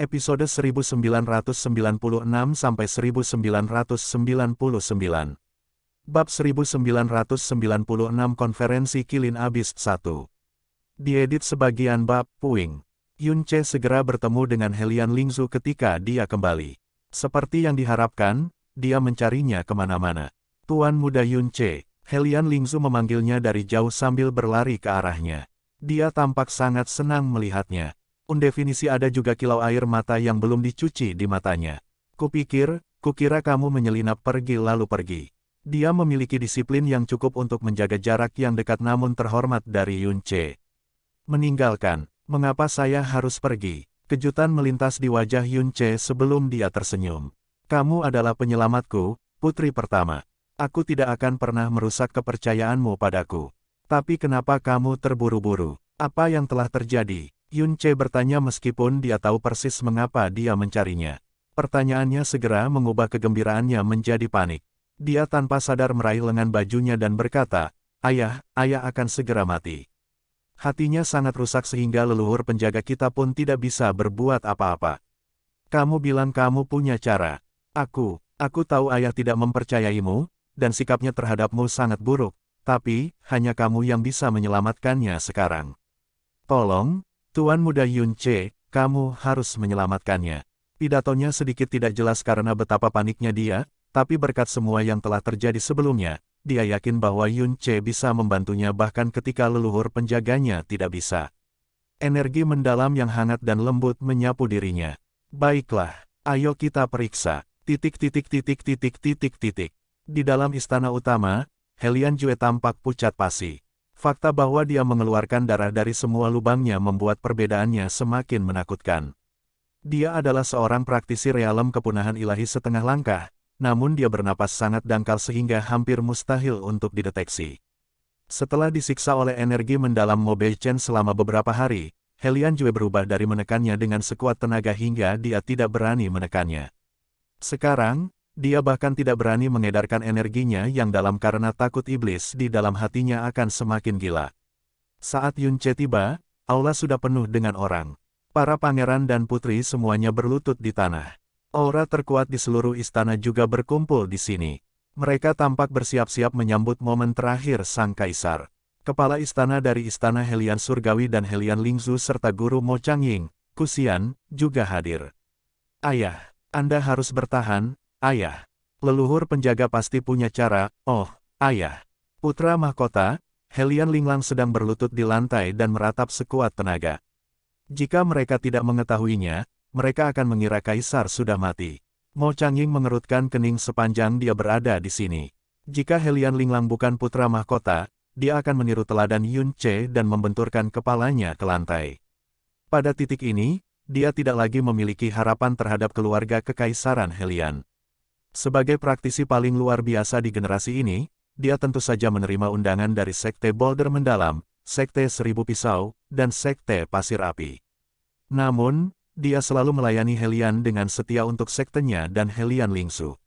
Episode 1996-1999. Bab 1996 Konferensi Kilin Abyss 1. Diedit sebagian bab, Puing. Yun Ce segera bertemu dengan Helian Lingzu ketika dia kembali. Seperti yang diharapkan, dia mencarinya kemana-mana. Tuan muda Yun Ce, Helian Lingzu memanggilnya dari jauh sambil berlari ke arahnya. Dia tampak sangat senang melihatnya. Undefinisi ada juga kilau air mata yang belum dicuci di matanya. Kukira kamu menyelinap pergi lalu pergi. Dia memiliki disiplin yang cukup untuk menjaga jarak yang dekat namun terhormat dari Yun Ce. Meninggalkan, mengapa saya harus pergi? Kejutan melintas di wajah Yun Ce sebelum dia tersenyum. Kamu adalah penyelamatku, putri pertama. Aku tidak akan pernah merusak kepercayaanmu padaku. Tapi kenapa kamu terburu-buru? Apa yang telah terjadi? Yun Ce bertanya meskipun dia tahu persis mengapa dia mencarinya. Pertanyaannya segera mengubah kegembiraannya menjadi panik. Dia tanpa sadar meraih lengan bajunya dan berkata, ayah akan segera mati. Hatinya sangat rusak sehingga leluhur penjaga kita pun tidak bisa berbuat apa-apa. Kamu bilang kamu punya cara. Aku tahu ayah tidak mempercayaimu, dan sikapnya terhadapmu sangat buruk, tapi, hanya kamu yang bisa menyelamatkannya sekarang. Tolong, Tuan muda Yun Ce, kamu harus menyelamatkannya. Pidatonya sedikit tidak jelas karena betapa paniknya dia, tapi berkat semua yang telah terjadi sebelumnya, dia yakin bahwa Yun Ce bisa membantunya bahkan ketika leluhur penjaganya tidak bisa. Energi mendalam yang hangat dan lembut menyapu dirinya. Baiklah, ayo kita periksa. Di dalam istana utama, Helian Jue tampak pucat pasi. Fakta bahwa dia mengeluarkan darah dari semua lubangnya membuat perbedaannya semakin menakutkan. Dia adalah seorang praktisi realem kepunahan ilahi setengah langkah, namun dia bernapas sangat dangkal sehingga hampir mustahil untuk dideteksi. Setelah disiksa oleh energi mendalam Mo Bei Chen selama beberapa hari, Helian Jue berubah dari menekannya dengan sekuat tenaga hingga dia tidak berani menekannya. Sekarang, dia bahkan tidak berani mengedarkan energinya yang dalam karena takut iblis di dalam hatinya akan semakin gila. Saat Yun Ce tiba, aula sudah penuh dengan orang. Para pangeran dan putri semuanya berlutut di tanah. Aura terkuat di seluruh istana juga berkumpul di sini. Mereka tampak bersiap-siap menyambut momen terakhir sang kaisar. Kepala istana dari istana Helian Surgawi dan Helian Lingzu serta guru Mo Changying, Kusian, juga hadir. Ayah, Anda harus bertahan. Ayah, leluhur penjaga pasti punya cara. Oh, ayah. Putra mahkota, Helian Linglang sedang berlutut di lantai dan meratap sekuat tenaga. Jika mereka tidak mengetahuinya, mereka akan mengira kaisar sudah mati. Mo Changying mengerutkan kening sepanjang dia berada di sini. Jika Helian Linglang bukan putra mahkota, dia akan meniru teladan Yun Ce dan membenturkan kepalanya ke lantai. Pada titik ini, dia tidak lagi memiliki harapan terhadap keluarga kekaisaran Helian. Sebagai praktisi paling luar biasa di generasi ini, dia tentu saja menerima undangan dari Sekte Boulder Mendalam, Sekte Seribu Pisau, dan Sekte Pasir Api. Namun, dia selalu melayani Helian dengan setia untuk sektenya dan Helian Lingzu.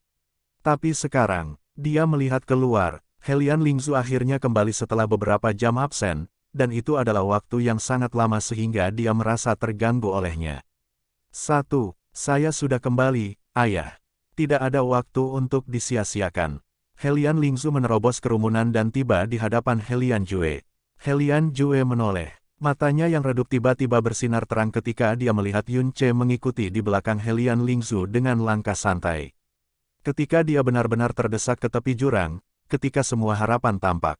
Tapi sekarang, dia melihat keluar, Helian Lingzu akhirnya kembali setelah beberapa jam absen, dan itu adalah waktu yang sangat lama sehingga dia merasa terganggu olehnya. Saya sudah kembali, ayah. Tidak ada waktu untuk disia-siakan. Helian Lingzu menerobos kerumunan dan tiba di hadapan Helian Jue. Helian Jue menoleh. Matanya yang redup tiba-tiba bersinar terang ketika dia melihat Yun Ce mengikuti di belakang Helian Lingzu dengan langkah santai. Ketika dia benar-benar terdesak ke tepi jurang, ketika semua harapan tampak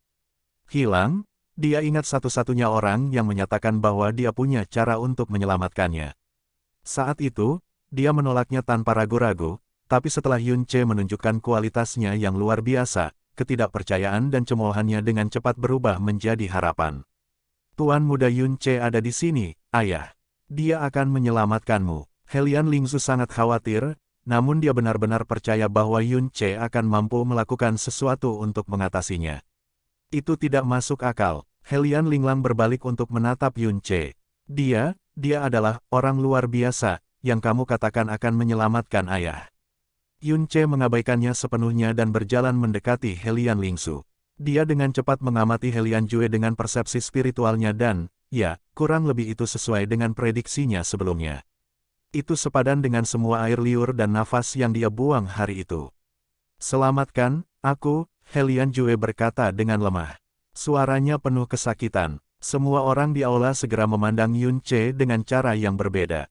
hilang, dia ingat satu-satunya orang yang menyatakan bahwa dia punya cara untuk menyelamatkannya. Saat itu, dia menolaknya tanpa ragu-ragu. Tapi setelah Yun Ce menunjukkan kualitasnya yang luar biasa, ketidakpercayaan dan cemoohannya dengan cepat berubah menjadi harapan. Tuan muda Yun Ce ada di sini, ayah. Dia akan menyelamatkanmu. Helian Lingzu sangat khawatir, namun dia benar-benar percaya bahwa Yun Ce akan mampu melakukan sesuatu untuk mengatasinya. Itu tidak masuk akal. Helian Linglang berbalik untuk menatap Yun Ce. Dia adalah orang luar biasa, yang kamu katakan akan menyelamatkan ayah. Yun Ce mengabaikannya sepenuhnya dan berjalan mendekati Helian Lingzu. Dia dengan cepat mengamati Helian Jue dengan persepsi spiritualnya dan, ya, kurang lebih itu sesuai dengan prediksinya sebelumnya. Itu sepadan dengan semua air liur dan nafas yang dia buang hari itu. Selamatkan aku, Helian Jue berkata dengan lemah. Suaranya penuh kesakitan. Semua orang di aula segera memandang Yun Che dengan cara yang berbeda.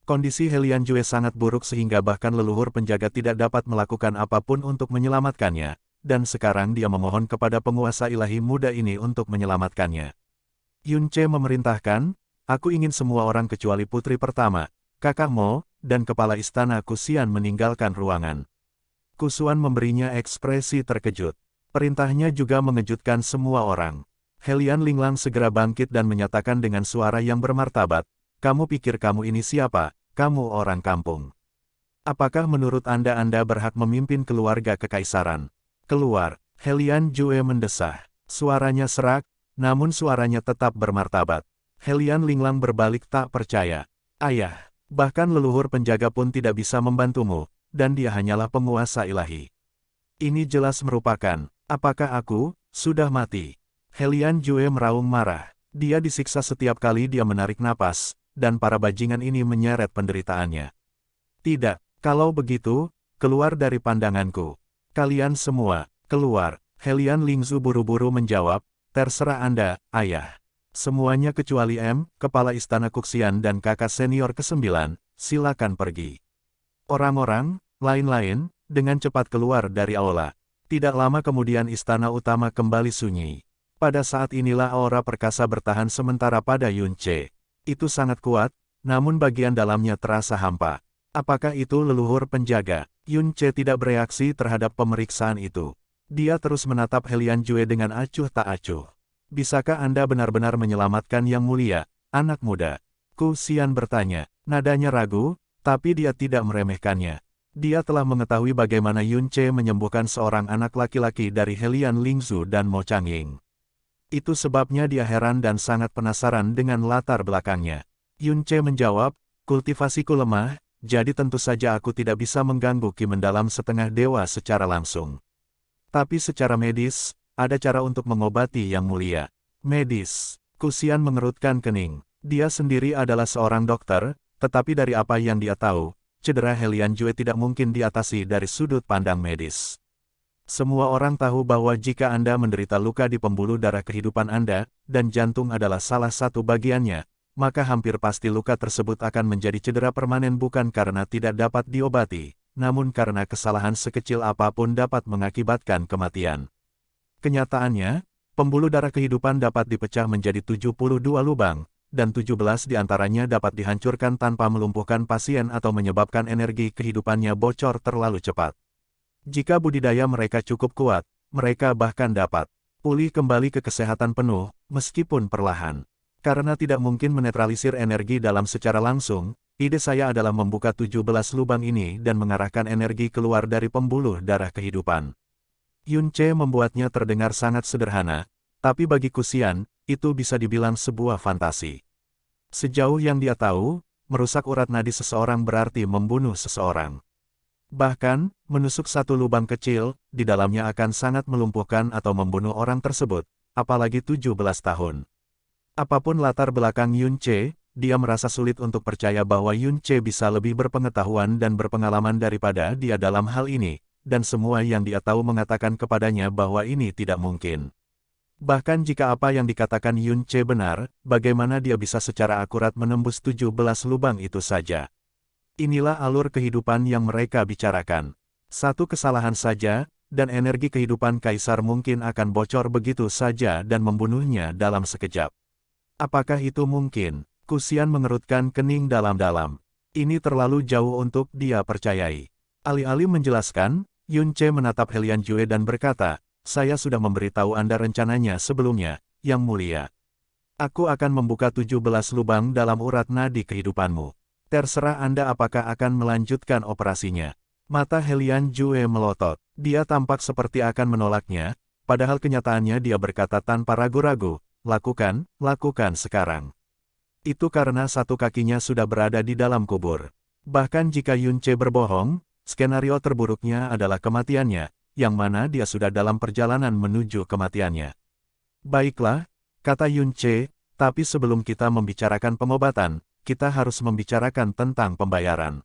Kondisi Helian Jue sangat buruk sehingga bahkan leluhur penjaga tidak dapat melakukan apapun untuk menyelamatkannya, dan sekarang dia memohon kepada penguasa ilahi muda ini untuk menyelamatkannya. Yun Che memerintahkan, aku ingin semua orang kecuali putri pertama, Kakak Mo, dan kepala istana Kusian meninggalkan ruangan. Kusuan memberinya ekspresi terkejut. Perintahnya juga mengejutkan semua orang. Helian Linglang segera bangkit dan menyatakan dengan suara yang bermartabat, kamu pikir kamu ini siapa? Kamu orang kampung. Apakah menurut Anda berhak memimpin keluarga kekaisaran? Keluar, Helian Jue mendesah. Suaranya serak, namun suaranya tetap bermartabat. Helian Linglang berbalik tak percaya. Ayah. Bahkan leluhur penjaga pun tidak bisa membantumu, dan dia hanyalah penguasa ilahi. Ini jelas merupakan, apakah aku, sudah mati? Helian Jue meraung marah. Dia disiksa setiap kali dia menarik napas, dan para bajingan ini menyeret penderitaannya. Tidak, kalau begitu, keluar dari pandanganku. Kalian semua, keluar. Helian Lingzu buru-buru menjawab, terserah Anda, ayah. Semuanya kecuali Kepala Istana Kuxian dan kakak senior ke-9, silakan pergi. Orang-orang, lain-lain, dengan cepat keluar dari aula. Tidak lama kemudian istana utama kembali sunyi. Pada saat inilah aura perkasa bertahan sementara pada Yun Che. Itu sangat kuat, namun bagian dalamnya terasa hampa. Apakah itu leluhur penjaga? Yun Che tidak bereaksi terhadap pemeriksaan itu. Dia terus menatap Helian Jue dengan acuh tak acuh. Bisakah Anda benar-benar menyelamatkan Yang Mulia, anak muda? Kusian bertanya. Nadanya ragu, tapi dia tidak meremehkannya. Dia telah mengetahui bagaimana Yun Che menyembuhkan seorang anak laki-laki dari Helian Lingzu dan Mo Changying. Itu sebabnya dia heran dan sangat penasaran dengan latar belakangnya. Yun Che menjawab, kultivasiku lemah, jadi tentu saja aku tidak bisa mengganggu Ki mendalam setengah dewa secara langsung. Tapi secara medis, ada cara untuk mengobati Yang Mulia. Medis. Kusian mengerutkan kening. Dia sendiri adalah seorang dokter, tetapi dari apa yang dia tahu, cedera Helian Jue tidak mungkin diatasi dari sudut pandang medis. Semua orang tahu bahwa jika Anda menderita luka di pembuluh darah kehidupan Anda, dan jantung adalah salah satu bagiannya, maka hampir pasti luka tersebut akan menjadi cedera permanen bukan karena tidak dapat diobati, namun karena kesalahan sekecil apapun dapat mengakibatkan kematian. Kenyataannya, pembuluh darah kehidupan dapat dipecah menjadi 72 lubang, dan 17 diantaranya dapat dihancurkan tanpa melumpuhkan pasien atau menyebabkan energi kehidupannya bocor terlalu cepat. Jika budidaya mereka cukup kuat, mereka bahkan dapat pulih kembali ke kesehatan penuh, meskipun perlahan. Karena tidak mungkin menetralisir energi dalam secara langsung, ide saya adalah membuka 17 lubang ini dan mengarahkan energi keluar dari pembuluh darah kehidupan. Yun Che membuatnya terdengar sangat sederhana, tapi bagi Kusian, itu bisa dibilang sebuah fantasi. Sejauh yang dia tahu, merusak urat nadi seseorang berarti membunuh seseorang. Bahkan, menusuk satu lubang kecil, di dalamnya akan sangat melumpuhkan atau membunuh orang tersebut, apalagi 17 tahun. Apapun latar belakang Yun Che, dia merasa sulit untuk percaya bahwa Yun Che bisa lebih berpengetahuan dan berpengalaman daripada dia dalam hal ini. Dan semua yang dia tahu mengatakan kepadanya bahwa ini tidak mungkin. Bahkan jika apa yang dikatakan Yun Che benar, bagaimana dia bisa secara akurat menembus 17 lubang itu saja? Inilah alur kehidupan yang mereka bicarakan. Satu kesalahan saja, dan energi kehidupan kaisar mungkin akan bocor begitu saja dan membunuhnya dalam sekejap. Apakah itu mungkin? Kusian mengerutkan kening dalam-dalam. Ini terlalu jauh untuk dia percayai. Alih-alih menjelaskan, Yun Che menatap Helian Jue dan berkata, saya sudah memberitahu Anda rencananya sebelumnya, Yang Mulia. Aku akan membuka 17 lubang dalam urat nadi kehidupanmu. Terserah Anda apakah akan melanjutkan operasinya. Mata Helian Jue melotot. Dia tampak seperti akan menolaknya, padahal kenyataannya dia berkata tanpa ragu-ragu, lakukan sekarang. Itu karena satu kakinya sudah berada di dalam kubur. Bahkan jika Yun Che berbohong, skenario terburuknya adalah kematiannya, yang mana dia sudah dalam perjalanan menuju kematiannya. Baiklah, kata Yun Che, tapi sebelum kita membicarakan pengobatan, kita harus membicarakan tentang pembayaran.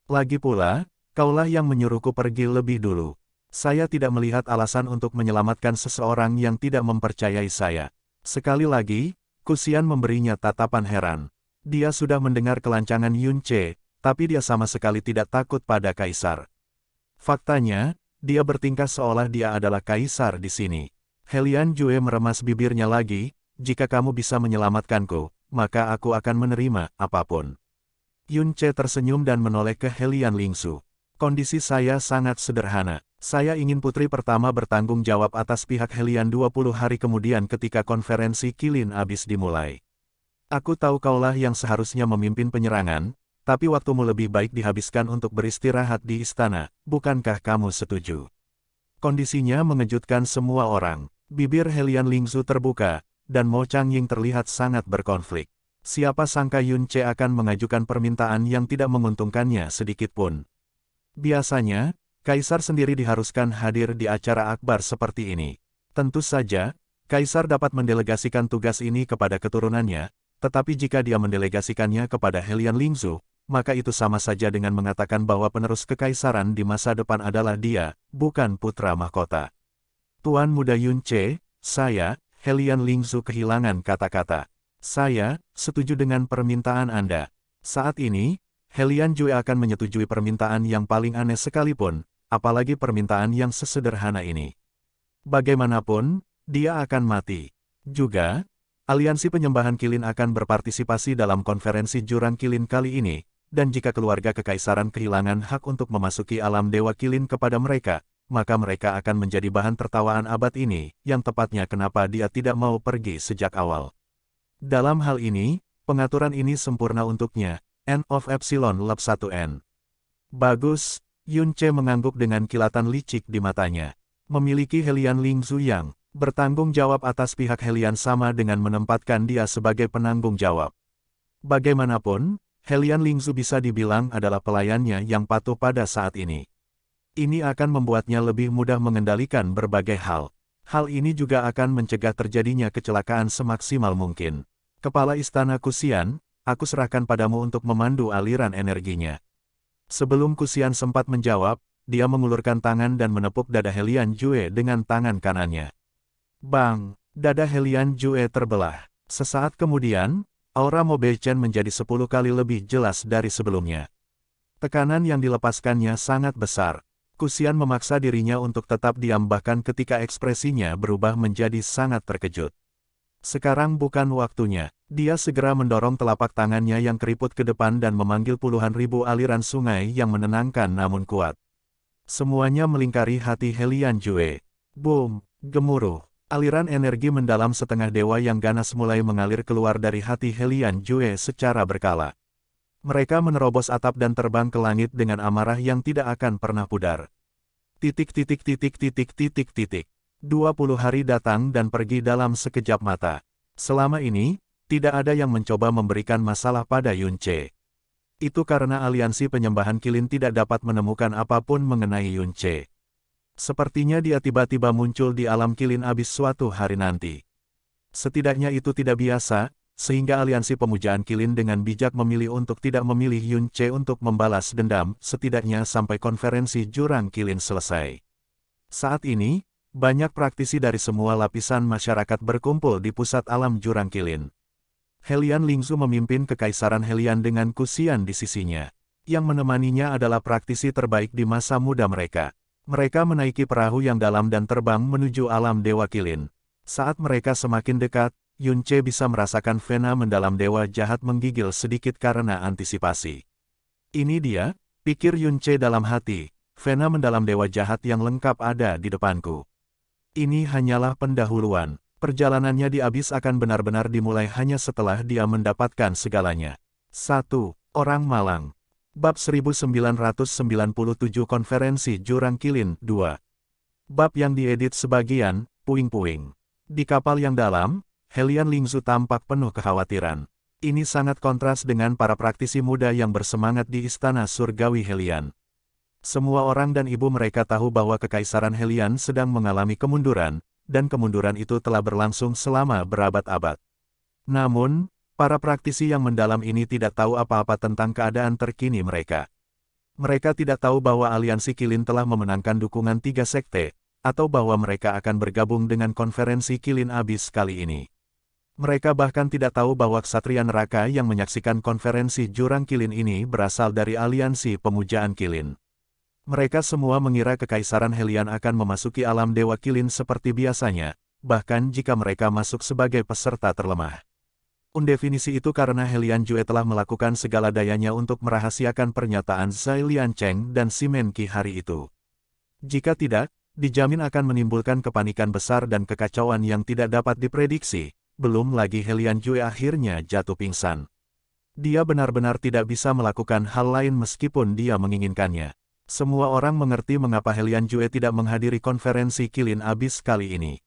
Lagi pula, kaulah yang menyuruhku pergi lebih dulu. Saya tidak melihat alasan untuk menyelamatkan seseorang yang tidak mempercayai saya. Sekali lagi, Kusian memberinya tatapan heran. Dia sudah mendengar kelancangan Yun Ce, tapi dia sama sekali tidak takut pada kaisar. Faktanya, dia bertingkah seolah dia adalah kaisar di sini. Helian Jue meremas bibirnya lagi, jika kamu bisa menyelamatkanku, maka aku akan menerima apapun. Yun Ce tersenyum dan menoleh ke Helian Lingsu. Kondisi saya sangat sederhana. Saya ingin putri pertama bertanggung jawab atas pihak Helian 20 hari kemudian ketika konferensi Kilin habis dimulai. Aku tahu kaulah yang seharusnya memimpin penyerangan, tapi waktumu lebih baik dihabiskan untuk beristirahat di istana, bukankah kamu setuju? Kondisinya mengejutkan semua orang. Bibir Helian Lingzu terbuka, dan Mo Changying terlihat sangat berkonflik. Siapa sangka Yun Ce akan mengajukan permintaan yang tidak menguntungkannya sedikitpun. Biasanya, Kaisar sendiri diharuskan hadir di acara akbar seperti ini. Tentu saja, Kaisar dapat mendelegasikan tugas ini kepada keturunannya, tetapi jika dia mendelegasikannya kepada Helian Lingzu, maka itu sama saja dengan mengatakan bahwa penerus kekaisaran di masa depan adalah dia, bukan putra mahkota. Tuan Muda Yun Ce, saya, Helian Lingzu kehilangan kata-kata. Saya, setuju dengan permintaan Anda. Saat ini, Helian Jue akan menyetujui permintaan yang paling aneh sekalipun, apalagi permintaan yang sesederhana ini. Bagaimanapun, dia akan mati. Juga, aliansi penyembahan Kilin akan berpartisipasi dalam konferensi jurang Kilin kali ini, dan jika keluarga kekaisaran kehilangan hak untuk memasuki alam dewa Kilin kepada mereka, maka mereka akan menjadi bahan tertawaan abad ini, yang tepatnya kenapa dia tidak mau pergi sejak awal. Dalam hal ini, pengaturan ini sempurna untuknya, N of Epsilon Lab 1N. Bagus, Yun Ce mengangguk dengan kilatan licik di matanya. Memiliki Helian Lingzu yang bertanggung jawab atas pihak Helian sama dengan menempatkan dia sebagai penanggung jawab. Bagaimanapun, Helian Lingzu bisa dibilang adalah pelayannya yang patuh pada saat ini. Ini akan membuatnya lebih mudah mengendalikan berbagai hal. Hal ini juga akan mencegah terjadinya kecelakaan semaksimal mungkin. Kepala Istana Kusian, aku serahkan padamu untuk memandu aliran energinya. Sebelum Kusian sempat menjawab, dia mengulurkan tangan dan menepuk dada Helian Jue dengan tangan kanannya. Bang! Dada Helian Jue terbelah. Sesaat kemudian, aura Mo Beichen menjadi 10 kali lebih jelas dari sebelumnya. Tekanan yang dilepaskannya sangat besar. Kusian memaksa dirinya untuk tetap diam bahkan ketika ekspresinya berubah menjadi sangat terkejut. Sekarang bukan waktunya. Dia segera mendorong telapak tangannya yang keriput ke depan dan memanggil puluhan ribu aliran sungai yang menenangkan namun kuat. Semuanya melingkari hati Helian Jue. Boom! Gemuruh. Aliran energi mendalam setengah dewa yang ganas mulai mengalir keluar dari hati Helian Jue secara berkala. Mereka menerobos atap dan terbang ke langit dengan amarah yang tidak akan pernah pudar. 20 hari datang dan pergi dalam sekejap mata. Selama ini, tidak ada yang mencoba memberikan masalah pada Yun Ce. Itu karena aliansi penyembahan Kilin tidak dapat menemukan apapun mengenai Yun Ce. Sepertinya dia tiba-tiba muncul di alam Kilin abis suatu hari nanti. Setidaknya itu tidak biasa, sehingga aliansi pemujaan Kilin dengan bijak memilih untuk tidak memilih Yun Ce untuk membalas dendam, setidaknya sampai konferensi jurang Kilin selesai. Saat ini, banyak praktisi dari semua lapisan masyarakat berkumpul di pusat alam jurang Kilin. Helian Lingzu memimpin kekaisaran Helian dengan Kusian di sisinya. Yang menemaninya adalah praktisi terbaik di masa muda mereka. Mereka menaiki perahu yang dalam dan terbang menuju alam dewa Kilin. Saat mereka semakin dekat, Yun Ce bisa merasakan vena mendalam dewa jahat menggigil sedikit karena antisipasi. Ini dia, pikir Yun Ce dalam hati, vena mendalam dewa jahat yang lengkap ada di depanku. Ini hanyalah pendahuluan. Perjalanannya di abis akan benar-benar dimulai hanya setelah dia mendapatkan segalanya. 1. Orang Malang. Bab 1997 Konferensi Jurang Kilin 2. Bab yang diedit sebagian, puing-puing. Di kapal yang dalam, Helian Lingzu tampak penuh kekhawatiran. Ini sangat kontras dengan para praktisi muda yang bersemangat di Istana Surgawi Helian. Semua orang dan ibu mereka tahu bahwa Kekaisaran Helian sedang mengalami kemunduran, dan kemunduran itu telah berlangsung selama berabad-abad. Namun, Para praktisi yang mendalam ini tidak tahu apa-apa tentang keadaan terkini mereka. Mereka tidak tahu bahwa aliansi Qilin telah memenangkan dukungan 3 sekte, atau bahwa mereka akan bergabung dengan konferensi Qilin Abyss kali ini. Mereka bahkan tidak tahu bahwa ksatria neraka yang menyaksikan konferensi jurang Qilin ini berasal dari aliansi pemujaan Qilin. Mereka semua mengira Kekaisaran Hellian akan memasuki alam Dewa Qilin seperti biasanya, bahkan jika mereka masuk sebagai peserta terlemah. Undefinisi itu karena Hellian Jue telah melakukan segala dayanya untuk merahasiakan pernyataan Zhai Liancheng dan Simen Qi hari itu. Jika tidak, dijamin akan menimbulkan kepanikan besar dan kekacauan yang tidak dapat diprediksi, belum lagi Hellian Jue akhirnya jatuh pingsan. Dia benar-benar tidak bisa melakukan hal lain meskipun dia menginginkannya. Semua orang mengerti mengapa Hellian Jue tidak menghadiri konferensi Qilin Abyss kali ini.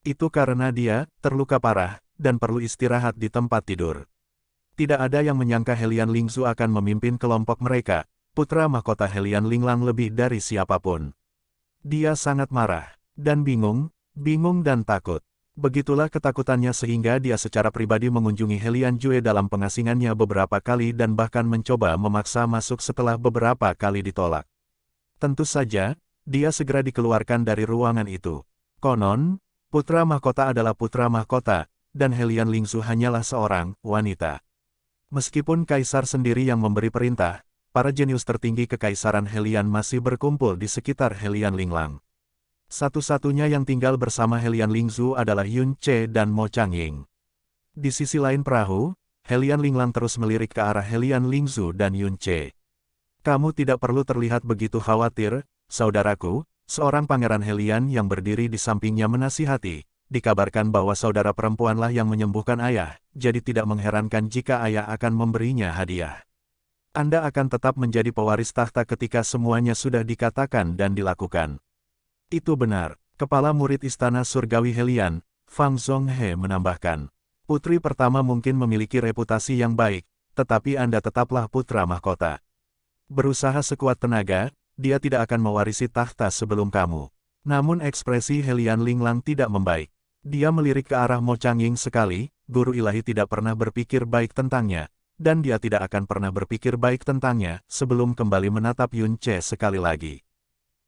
Itu karena dia terluka parah dan perlu istirahat di tempat tidur. Tidak ada yang menyangka Hellian Lingzu akan memimpin kelompok mereka, putra mahkota Hellian Linglang lebih dari siapapun. Dia sangat marah, dan bingung dan takut. Begitulah ketakutannya sehingga dia secara pribadi mengunjungi Hellian Jue dalam pengasingannya beberapa kali dan bahkan mencoba memaksa masuk setelah beberapa kali ditolak. Tentu saja, dia segera dikeluarkan dari ruangan itu. Konon, putra mahkota adalah putra mahkota, dan Hellian Lingzu hanyalah seorang wanita. Meskipun kaisar sendiri yang memberi perintah, para jenius tertinggi Kekaisaran Hellian masih berkumpul di sekitar Hellian Linglang. Satu-satunya yang tinggal bersama Hellian Lingzu adalah Yun Ce dan Mo Changying. Di sisi lain perahu, Hellian Linglang terus melirik ke arah Hellian Lingzu dan Yun Ce. Kamu tidak perlu terlihat begitu khawatir, saudaraku, seorang pangeran Hellian yang berdiri di sampingnya menasihati. Dikabarkan bahwa saudara perempuanlah yang menyembuhkan ayah, jadi tidak mengherankan jika ayah akan memberinya hadiah. Anda akan tetap menjadi pewaris tahta ketika semuanya sudah dikatakan dan dilakukan. Itu benar, Kepala Murid Istana Surgawi Hellian, Fang Zhonghe menambahkan. Putri pertama mungkin memiliki reputasi yang baik, tetapi Anda tetaplah putra mahkota. Berusaha sekuat tenaga, dia tidak akan mewarisi tahta sebelum kamu. Namun ekspresi Hellian Linglang tidak membaik. Dia melirik ke arah Mo Changying sekali, guru ilahi tidak pernah berpikir baik tentangnya, dan dia tidak akan pernah berpikir baik tentangnya sebelum kembali menatap Yun Ce sekali lagi.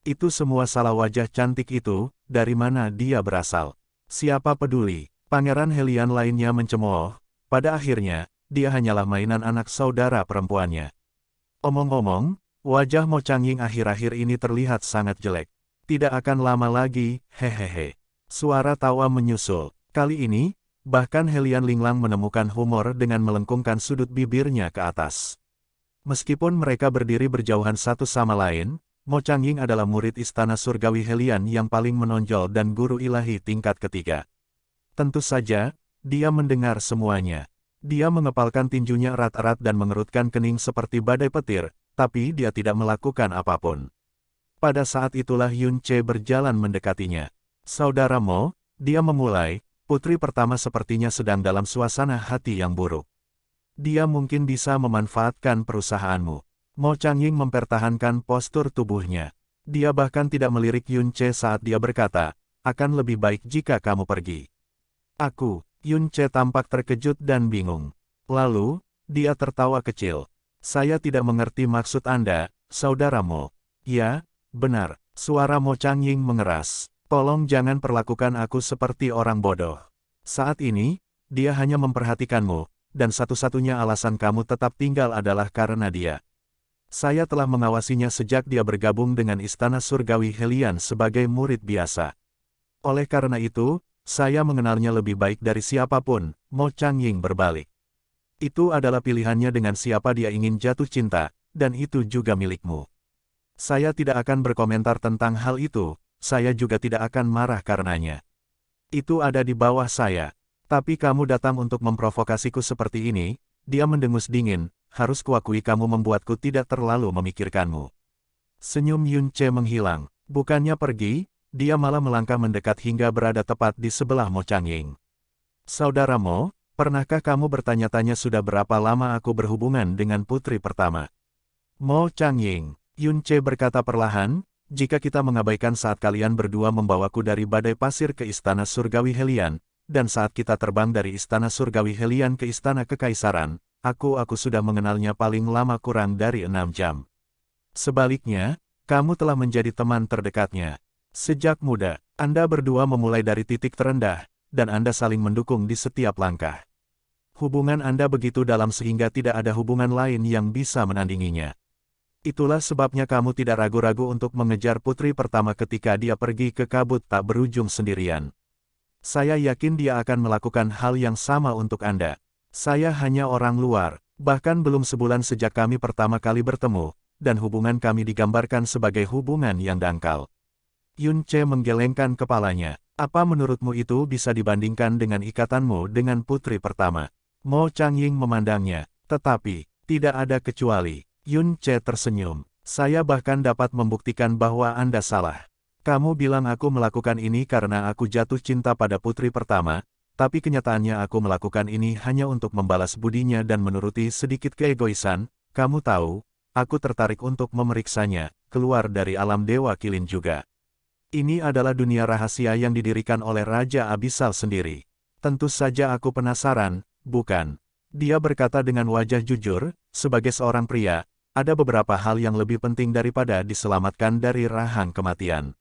Itu semua salah wajah cantik itu, dari mana dia berasal? Siapa peduli? Pangeran Hellian lainnya mencemooh, pada akhirnya, dia hanyalah mainan anak saudara perempuannya. Omong-omong, wajah Mo Changying akhir-akhir ini terlihat sangat jelek. Tidak akan lama lagi, hehehe. Suara tawa menyusul. Kali ini, bahkan Hellian Linglang menemukan humor dengan melengkungkan sudut bibirnya ke atas. Meskipun mereka berdiri berjauhan satu sama lain, Mo Changying adalah murid Istana Surgawi Hellian yang paling menonjol dan guru ilahi tingkat ketiga. Tentu saja, dia mendengar semuanya. Dia mengepalkan tinjunya erat-erat dan mengerutkan kening seperti badai petir, tapi dia tidak melakukan apapun. Pada saat itulah Yun Ce berjalan mendekatinya. Saudara Mo, dia memulai, putri pertama sepertinya sedang dalam suasana hati yang buruk. Dia mungkin bisa memanfaatkan perusahaanmu. Mo Changying mempertahankan postur tubuhnya. Dia bahkan tidak melirik Yun Ce saat dia berkata, akan lebih baik jika kamu pergi. Aku, Yun Ce tampak terkejut dan bingung. Lalu, dia tertawa kecil. Saya tidak mengerti maksud Anda, saudara Mo. Ya, benar, suara Mo Changying mengeras. Tolong jangan perlakukan aku seperti orang bodoh. Saat ini, dia hanya memperhatikanmu, dan satu-satunya alasan kamu tetap tinggal adalah karena dia. Saya telah mengawasinya sejak dia bergabung dengan Istana Surgawi Hellian sebagai murid biasa. Oleh karena itu, saya mengenalnya lebih baik dari siapapun, Mo Changying berbalik. Itu adalah pilihannya dengan siapa dia ingin jatuh cinta, dan itu juga milikmu. Saya tidak akan berkomentar tentang hal itu. Saya juga tidak akan marah karenanya. Itu ada di bawah saya. Tapi kamu datang untuk memprovokasiku seperti ini, dia mendengus dingin, harus kuakui kamu membuatku tidak terlalu memikirkanmu. Senyum Yun Ce menghilang. Bukannya pergi, dia malah melangkah mendekat hingga berada tepat di sebelah Mo Changying. Saudara Mo, pernahkah kamu bertanya-tanya sudah berapa lama aku berhubungan dengan putri pertama? Mo Changying, Yun Ce berkata perlahan, jika kita mengabaikan saat kalian berdua membawaku dari badai pasir ke Istana Surgawi Hellian, dan saat kita terbang dari Istana Surgawi Helian ke Istana Kekaisaran, aku sudah mengenalnya paling lama kurang dari 6 jam. Sebaliknya, kamu telah menjadi teman terdekatnya. Sejak muda, Anda berdua memulai dari titik terendah, dan Anda saling mendukung di setiap langkah. Hubungan Anda begitu dalam sehingga tidak ada hubungan lain yang bisa menandinginya. Itulah sebabnya kamu tidak ragu-ragu untuk mengejar putri pertama ketika dia pergi ke kabut tak berujung sendirian. Saya yakin dia akan melakukan hal yang sama untuk Anda. Saya hanya orang luar, bahkan belum sebulan sejak kami pertama kali bertemu, dan hubungan kami digambarkan sebagai hubungan yang dangkal. Yun Che menggelengkan kepalanya. Apa menurutmu itu bisa dibandingkan dengan ikatanmu dengan putri pertama? Mo Changying memandangnya, tetapi, tidak ada kecuali. Yun Che tersenyum. Saya bahkan dapat membuktikan bahwa Anda salah. Kamu bilang aku melakukan ini karena aku jatuh cinta pada putri pertama, tapi kenyataannya aku melakukan ini hanya untuk membalas budinya dan menuruti sedikit keegoisan. Kamu tahu, aku tertarik untuk memeriksanya, keluar dari alam Dewa Kilin juga. Ini adalah dunia rahasia yang didirikan oleh Raja Abisal sendiri. Tentu saja aku penasaran, bukan? Dia berkata dengan wajah jujur, sebagai seorang pria, ada beberapa hal yang lebih penting daripada diselamatkan dari rahang kematian.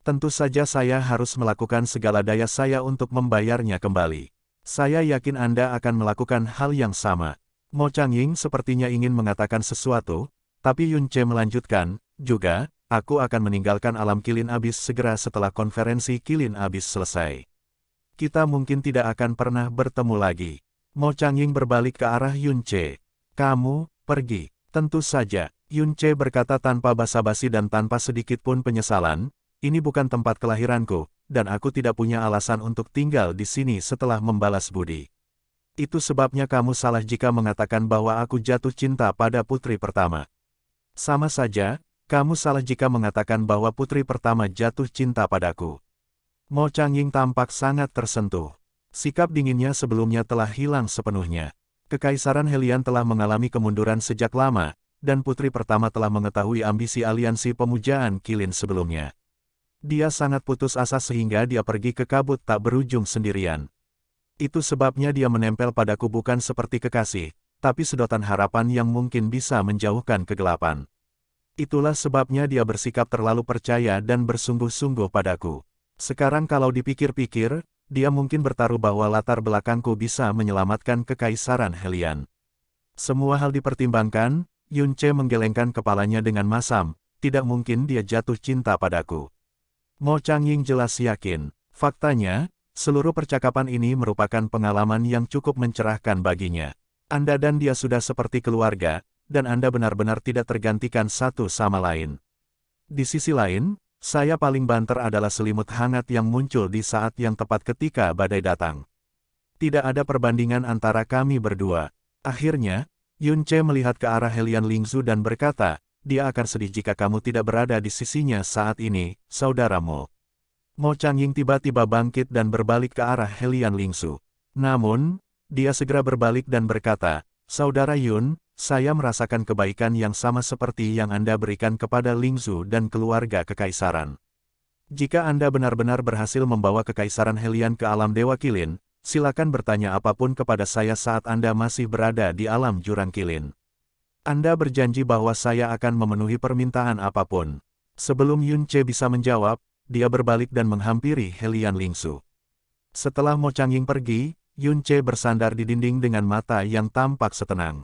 Tentu saja saya harus melakukan segala daya saya untuk membayarnya kembali. Saya yakin Anda akan melakukan hal yang sama. Mo Changying sepertinya ingin mengatakan sesuatu, tapi Yun Che melanjutkan, juga, aku akan meninggalkan alam Kilin Abyss segera setelah konferensi Kilin Abyss selesai. Kita mungkin tidak akan pernah bertemu lagi. Mo Changying berbalik ke arah Yun Che. Kamu, pergi. Tentu saja, Yun Che berkata tanpa basa-basi dan tanpa sedikit pun penyesalan, ini bukan tempat kelahiranku, dan aku tidak punya alasan untuk tinggal di sini setelah membalas budi. Itu sebabnya kamu salah jika mengatakan bahwa aku jatuh cinta pada putri pertama. Sama saja, kamu salah jika mengatakan bahwa putri pertama jatuh cinta padaku. Mo Changying tampak sangat tersentuh. Sikap dinginnya sebelumnya telah hilang sepenuhnya. Kekaisaran Helian telah mengalami kemunduran sejak lama, dan putri pertama telah mengetahui ambisi aliansi pemujaan Kilin sebelumnya. Dia sangat putus asa sehingga dia pergi ke kabut tak berujung sendirian. Itu sebabnya dia menempel padaku bukan seperti kekasih, tapi sedotan harapan yang mungkin bisa menjauhkan kegelapan. Itulah sebabnya dia bersikap terlalu percaya dan bersungguh-sungguh padaku. Sekarang kalau dipikir-pikir, dia mungkin bertaruh bahwa latar belakangku bisa menyelamatkan kekaisaran Helian. Semua hal dipertimbangkan, Yun Che menggelengkan kepalanya dengan masam, tidak mungkin dia jatuh cinta padaku. Mo Changying jelas yakin, faktanya, seluruh percakapan ini merupakan pengalaman yang cukup mencerahkan baginya. Anda dan dia sudah seperti keluarga, dan Anda benar-benar tidak tergantikan satu sama lain. Di sisi lain, saya paling banter adalah selimut hangat yang muncul di saat yang tepat ketika badai datang. Tidak ada perbandingan antara kami berdua. Akhirnya, Yun Che melihat ke arah Helian Lingzu dan berkata, dia akan sedih jika kamu tidak berada di sisinya saat ini, saudaramu. Mo Changying tiba-tiba bangkit dan berbalik ke arah Helian Lingzu. Namun, dia segera berbalik dan berkata, Saudara Yun, saya merasakan kebaikan yang sama seperti yang Anda berikan kepada Lingzu dan keluarga kekaisaran. Jika Anda benar-benar berhasil membawa kekaisaran Helian ke alam Dewa Kilin, silakan bertanya apapun kepada saya saat Anda masih berada di alam Jurang Kilin. Anda berjanji bahwa saya akan memenuhi permintaan apapun. Sebelum Yun Che bisa menjawab, dia berbalik dan menghampiri Helian Lingzu. Setelah Mo Changying pergi, Yun Che bersandar di dinding dengan mata yang tampak setenang.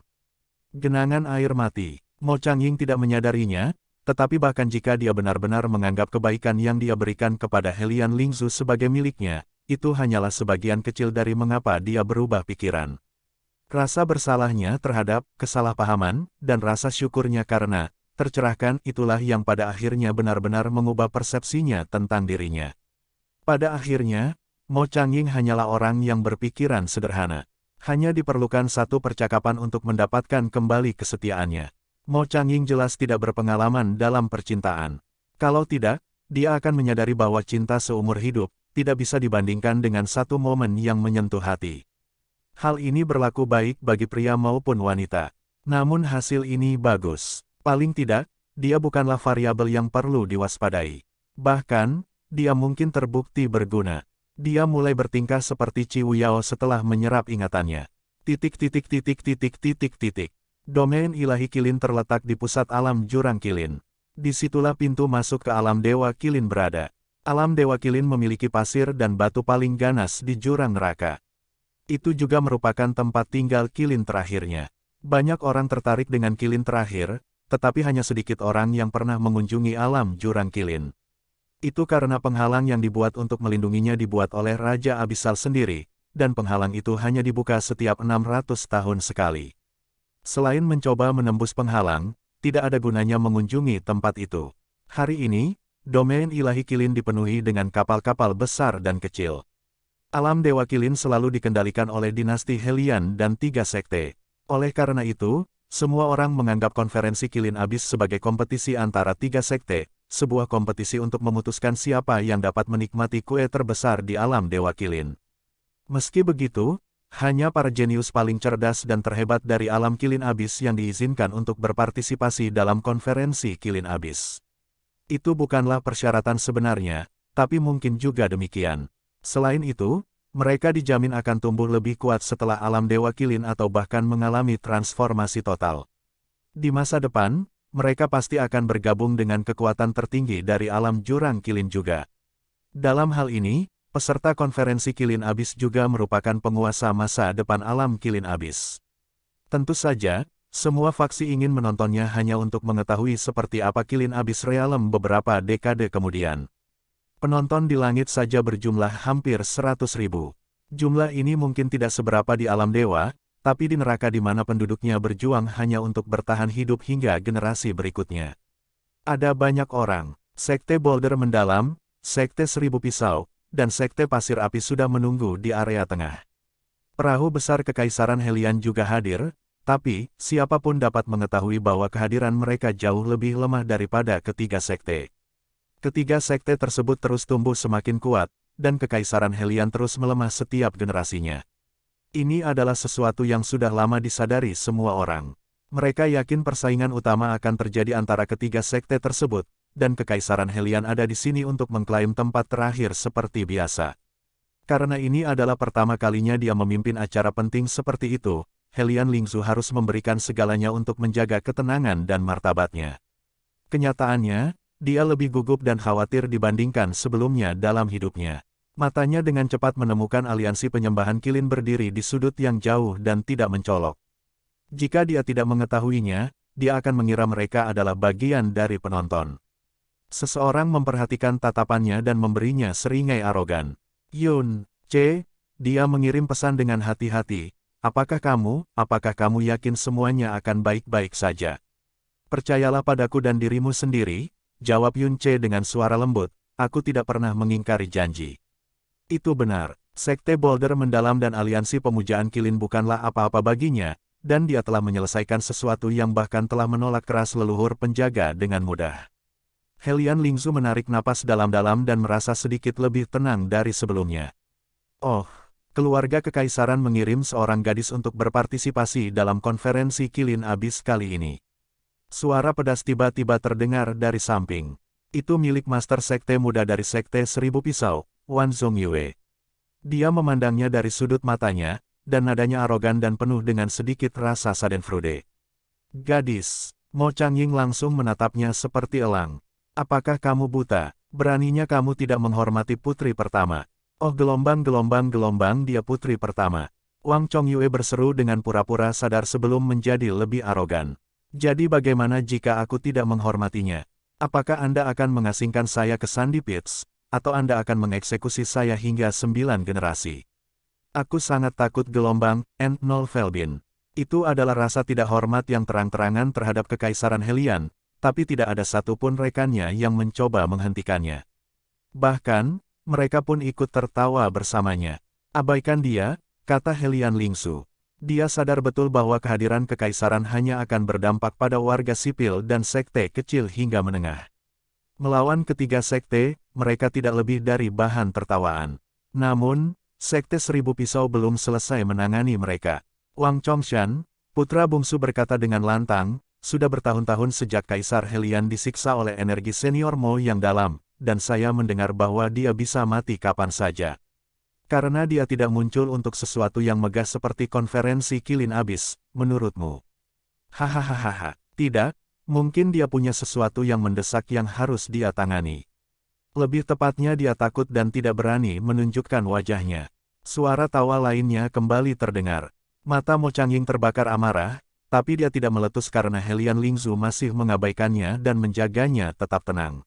Genangan air mati. Mo Changying tidak menyadarinya, tetapi bahkan jika dia benar-benar menganggap kebaikan yang dia berikan kepada Helian Lingzu sebagai miliknya, itu hanyalah sebagian kecil dari mengapa dia berubah pikiran. Rasa bersalahnya terhadap kesalahpahaman, dan rasa syukurnya karena tercerahkan itulah yang pada akhirnya benar-benar mengubah persepsinya tentang dirinya. Pada akhirnya, Mo Changying hanyalah orang yang berpikiran sederhana. Hanya diperlukan satu percakapan untuk mendapatkan kembali kesetiaannya. Mo Changying jelas tidak berpengalaman dalam percintaan. Kalau tidak, dia akan menyadari bahwa cinta seumur hidup tidak bisa dibandingkan dengan satu momen yang menyentuh hati. Hal ini berlaku baik bagi pria maupun wanita. Namun hasil ini bagus. Paling tidak, dia bukanlah variabel yang perlu diwaspadai. Bahkan, dia mungkin terbukti berguna. Dia mulai bertingkah seperti Ciwu Yao setelah menyerap ingatannya. Domain ilahi Qilin terletak di pusat alam jurang Qilin. Disitulah pintu masuk ke alam Dewa Qilin berada. Alam Dewa Qilin memiliki pasir dan batu paling ganas di jurang neraka. Itu juga merupakan tempat tinggal Qilin terakhirnya. Banyak orang tertarik dengan Qilin terakhir, tetapi hanya sedikit orang yang pernah mengunjungi alam jurang Qilin. Itu karena penghalang yang dibuat untuk melindunginya dibuat oleh Raja Abisal sendiri, dan penghalang itu hanya dibuka setiap 600 tahun sekali. Selain mencoba menembus penghalang, tidak ada gunanya mengunjungi tempat itu. Hari ini, domain ilahi Qilin dipenuhi dengan kapal-kapal besar dan kecil. Alam Dewa Qilin selalu dikendalikan oleh dinasti Hellion dan 3 sekte. Oleh karena itu, semua orang menganggap konferensi Qilin Abyss sebagai kompetisi antara 3 sekte, sebuah kompetisi untuk memutuskan siapa yang dapat menikmati kue terbesar di alam Dewa Qilin. Meski begitu, hanya para jenius paling cerdas dan terhebat dari alam Qilin Abyss yang diizinkan untuk berpartisipasi dalam konferensi Qilin Abyss. Itu bukanlah persyaratan sebenarnya, tapi mungkin juga demikian. Selain itu, mereka dijamin akan tumbuh lebih kuat setelah alam Dewa Qilin atau bahkan mengalami transformasi total. Di masa depan, mereka pasti akan bergabung dengan kekuatan tertinggi dari alam jurang Qilin juga. Dalam hal ini, peserta konferensi Qilin Abyss juga merupakan penguasa masa depan alam Qilin Abyss. Tentu saja, semua faksi ingin menontonnya hanya untuk mengetahui seperti apa Qilin Abyss Realm beberapa dekade kemudian. Penonton di langit saja berjumlah hampir 100.000. Jumlah ini mungkin tidak seberapa di alam dewa, tapi di neraka di mana penduduknya berjuang hanya untuk bertahan hidup hingga generasi berikutnya. Ada banyak orang, Sekte Boulder Mendalam, Sekte Seribu Pisau, dan Sekte Pasir Api sudah menunggu di area tengah. Perahu besar Kekaisaran Hellion juga hadir, tapi siapapun dapat mengetahui bahwa kehadiran mereka jauh lebih lemah daripada ketiga sekte. Ketiga sekte tersebut terus tumbuh semakin kuat, dan Kekaisaran Hellion terus melemah setiap generasinya. Ini adalah sesuatu yang sudah lama disadari semua orang. Mereka yakin persaingan utama akan terjadi antara ketiga sekte tersebut, dan Kekaisaran Hellion ada di sini untuk mengklaim tempat terakhir seperti biasa. Karena ini adalah pertama kalinya dia memimpin acara penting seperti itu, Hellion Lingzu harus memberikan segalanya untuk menjaga ketenangan dan martabatnya. Kenyataannya, dia lebih gugup dan khawatir dibandingkan sebelumnya dalam hidupnya. Matanya dengan cepat menemukan aliansi penyembahan Qilin berdiri di sudut yang jauh dan tidak mencolok. Jika dia tidak mengetahuinya, dia akan mengira mereka adalah bagian dari penonton. Seseorang memperhatikan tatapannya dan memberinya seringai arogan. Yun, C, dia mengirim pesan dengan hati-hati. Apakah kamu yakin semuanya akan baik-baik saja? Percayalah padaku dan dirimu sendiri, jawab Yun C dengan suara lembut, aku tidak pernah mengingkari janji. Itu benar, Sekte Boulder Mendalam dan aliansi pemujaan Qilin bukanlah apa-apa baginya, dan dia telah menyelesaikan sesuatu yang bahkan telah menolak keras leluhur penjaga dengan mudah. Hellion Lingzu menarik napas dalam-dalam dan merasa sedikit lebih tenang dari sebelumnya. Oh, keluarga Kekaisaran mengirim seorang gadis untuk berpartisipasi dalam konferensi Qilin Abyss kali ini. Suara pedas tiba-tiba terdengar dari samping. Itu milik Master Sekte Muda dari Sekte Seribu Pisau, Wan Zongyue. Dia memandangnya dari sudut matanya, dan nadanya arogan dan penuh dengan sedikit rasa schadenfreude. Gadis, Mo Changying langsung menatapnya seperti elang. Apakah kamu buta? Beraninya kamu tidak menghormati putri pertama. Oh gelombang, dia putri pertama. Wang Chongyue berseru dengan pura-pura sadar sebelum menjadi lebih arogan. Jadi bagaimana jika aku tidak menghormatinya? Apakah Anda akan mengasingkan saya ke Sandy Pits? Atau Anda akan mengeksekusi saya hingga 9 generasi? Aku sangat takut gelombang, N0 Velbin. Itu adalah rasa tidak hormat yang terang-terangan terhadap Kekaisaran Hellion, tapi tidak ada satupun rekannya yang mencoba menghentikannya. Bahkan, mereka pun ikut tertawa bersamanya. Abaikan dia, kata Hellion Lingzu. Dia sadar betul bahwa kehadiran Kekaisaran hanya akan berdampak pada warga sipil dan sekte kecil hingga menengah. Melawan ketiga sekte, mereka tidak lebih dari bahan tertawaan. Namun, Sekte Seribu Pisau belum selesai menangani mereka. Wang Chongshan, putra bungsu berkata dengan lantang, sudah bertahun-tahun sejak Kaisar Hellion disiksa oleh energi senior Mo yang dalam, dan saya mendengar bahwa dia bisa mati kapan saja. Karena dia tidak muncul untuk sesuatu yang megah seperti konferensi Kilin Abyss, menurutmu? Hahaha, tidak, mungkin dia punya sesuatu yang mendesak yang harus dia tangani. Lebih tepatnya dia takut dan tidak berani menunjukkan wajahnya. Suara tawa lainnya kembali terdengar. Mata Mo Changying terbakar amarah, tapi dia tidak meletus karena Helian Lingzu masih mengabaikannya dan menjaganya tetap tenang.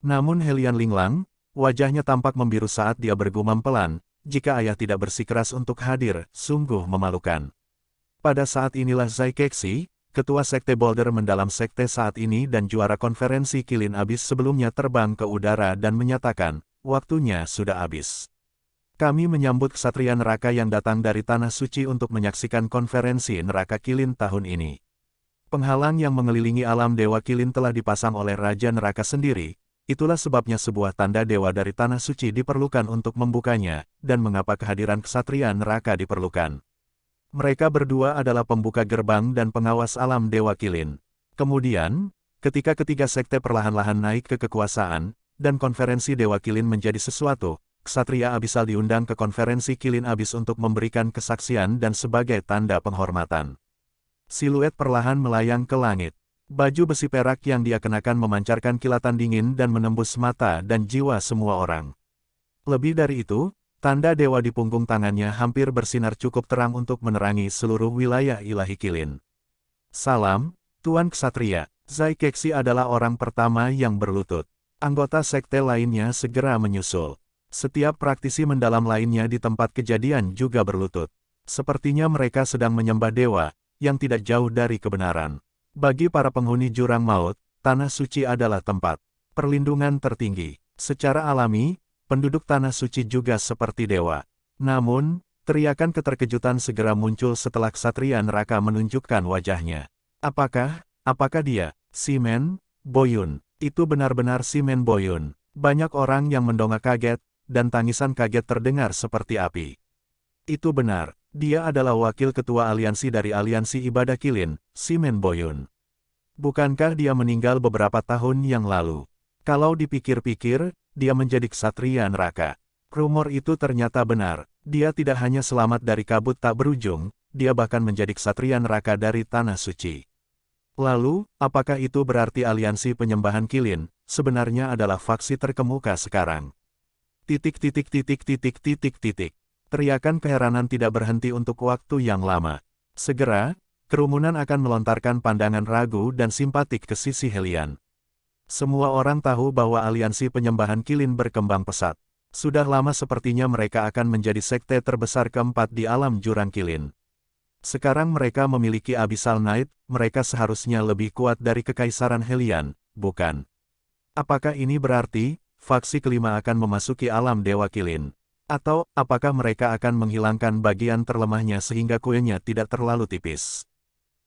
Namun Helian Linglang, wajahnya tampak membiru saat dia bergumam pelan, jika ayah tidak bersikeras untuk hadir, sungguh memalukan. Pada saat inilah Zai Kexi, Ketua Sekte Boulder Mendalam Sekte saat ini dan juara konferensi Kilin Abyss sebelumnya terbang ke udara dan menyatakan, waktunya sudah habis. Kami menyambut ksatria neraka yang datang dari Tanah Suci untuk menyaksikan konferensi neraka Kilin tahun ini. Penghalang yang mengelilingi alam Dewa Kilin telah dipasang oleh Raja Neraka sendiri, itulah sebabnya sebuah tanda Dewa dari Tanah Suci diperlukan untuk membukanya, dan mengapa kehadiran ksatria neraka diperlukan. Mereka berdua adalah pembuka gerbang dan pengawas alam Dewa Kilin. Kemudian, ketika ketiga sekte perlahan-lahan naik ke kekuasaan, dan konferensi Dewa Kilin menjadi sesuatu, ksatria abisal diundang ke konferensi Kilin Abyss untuk memberikan kesaksian dan sebagai tanda penghormatan. Siluet perlahan melayang ke langit. Baju besi perak yang dia kenakan memancarkan kilatan dingin dan menembus mata dan jiwa semua orang. Lebih dari itu, tanda dewa di punggung tangannya hampir bersinar cukup terang untuk menerangi seluruh wilayah ilahi Kilin. Salam, Tuan Ksatria. Zai Kexi adalah orang pertama yang berlutut. Anggota sekte lainnya segera menyusul. Setiap praktisi mendalam lainnya di tempat kejadian juga berlutut. Sepertinya mereka sedang menyembah dewa, yang tidak jauh dari kebenaran. Bagi para penghuni jurang maut, Tanah Suci adalah tempat perlindungan tertinggi. Secara alami, penduduk Tanah Suci juga seperti dewa. Namun, teriakan keterkejutan segera muncul setelah ksatria neraka menunjukkan wajahnya. Apakah dia, Simen Boyun? Itu benar-benar Simen Boyun. Banyak orang yang mendongak kaget, dan tangisan kaget terdengar seperti api. Itu benar, dia adalah wakil ketua aliansi dari aliansi ibadah Kilin, Simen Boyun. Bukankah dia meninggal beberapa tahun yang lalu? Kalau dipikir-pikir, dia menjadi ksatria neraka. Rumor itu ternyata benar. Dia tidak hanya selamat dari kabut tak berujung, dia bahkan menjadi ksatria neraka dari Tanah Suci. Lalu, apakah itu berarti aliansi penyembahan Kilin sebenarnya adalah faksi terkemuka sekarang? Teriakan keheranan tidak berhenti untuk waktu yang lama. Segera, kerumunan akan melontarkan pandangan ragu dan simpatik ke sisi Helian. Semua orang tahu bahwa aliansi penyembahan Kilin berkembang pesat. Sudah lama sepertinya mereka akan menjadi sekte terbesar keempat di alam jurang Kilin. Sekarang mereka memiliki Abyssal Knight, mereka seharusnya lebih kuat dari Kekaisaran Helian, bukan? Apakah ini berarti, faksi kelima akan memasuki alam Dewa Kilin? Atau, apakah mereka akan menghilangkan bagian terlemahnya sehingga kuilnya tidak terlalu tipis?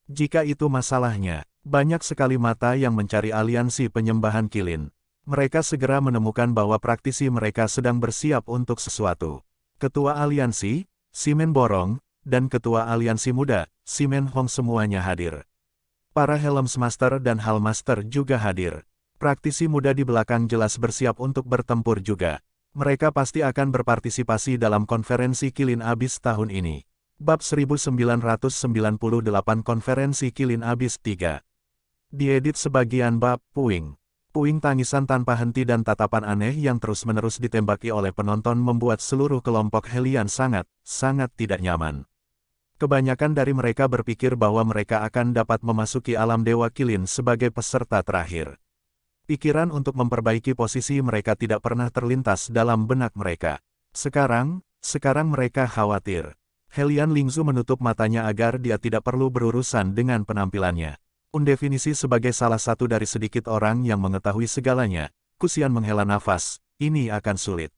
Jika itu masalahnya, banyak sekali mata yang mencari aliansi penyembahan Kilin. Mereka segera menemukan bahwa praktisi mereka sedang bersiap untuk sesuatu. Ketua aliansi, Simen Borong, dan ketua aliansi muda, Simen Hong semuanya hadir. Para Helms Master dan Hall Master juga hadir. Praktisi muda di belakang jelas bersiap untuk bertempur juga. Mereka pasti akan berpartisipasi dalam konferensi Kilin Abyss tahun ini. Bab 1998 Konferensi Kilin Abyss 3. Diedit sebagian bab, Puing. Puing tangisan tanpa henti dan tatapan aneh yang terus-menerus ditembaki oleh penonton membuat seluruh kelompok Helian sangat tidak nyaman. Kebanyakan dari mereka berpikir bahwa mereka akan dapat memasuki alam Dewa Kilin sebagai peserta terakhir. Pikiran untuk memperbaiki posisi mereka tidak pernah terlintas dalam benak mereka. Sekarang mereka khawatir. Helian Lingzu menutup matanya agar dia tidak perlu berurusan dengan penampilannya. Undefinisi sebagai salah satu dari sedikit orang yang mengetahui segalanya, Kusian menghela nafas, ini akan sulit.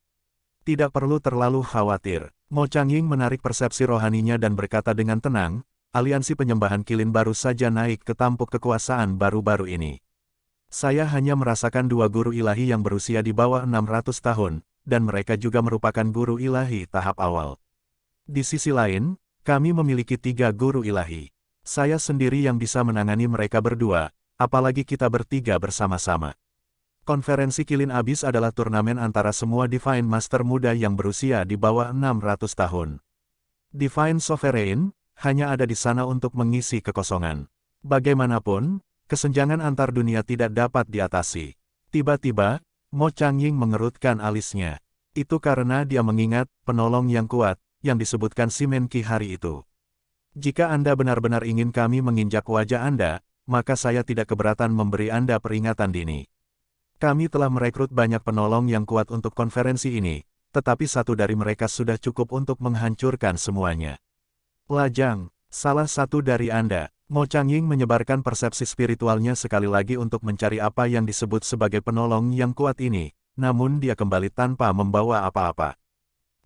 Tidak perlu terlalu khawatir. Mo Changying menarik persepsi rohaninya dan berkata dengan tenang, aliansi penyembahan Kilin baru saja naik ke tampuk kekuasaan baru-baru ini. Saya hanya merasakan dua guru ilahi yang berusia di bawah 600 tahun, dan mereka juga merupakan guru ilahi tahap awal. Di sisi lain, kami memiliki 3 guru ilahi. Saya sendiri yang bisa menangani mereka berdua, apalagi kita bertiga bersama-sama. Konferensi Kilin Abyss adalah turnamen antara semua Divine Master muda yang berusia di bawah 600 tahun. Divine Sovereign hanya ada di sana untuk mengisi kekosongan. Bagaimanapun, kesenjangan antar dunia tidak dapat diatasi. Tiba-tiba, Mo Changying mengerutkan alisnya. Itu karena dia mengingat penolong yang kuat yang disebutkan Simenki hari itu. Jika Anda benar-benar ingin kami menginjak wajah Anda, maka saya tidak keberatan memberi Anda peringatan dini. Kami telah merekrut banyak penolong yang kuat untuk konferensi ini, tetapi satu dari mereka sudah cukup untuk menghancurkan semuanya. Lajang, salah satu dari Anda. Mo Changying menyebarkan persepsi spiritualnya sekali lagi untuk mencari apa yang disebut sebagai penolong yang kuat ini, namun dia kembali tanpa membawa apa-apa.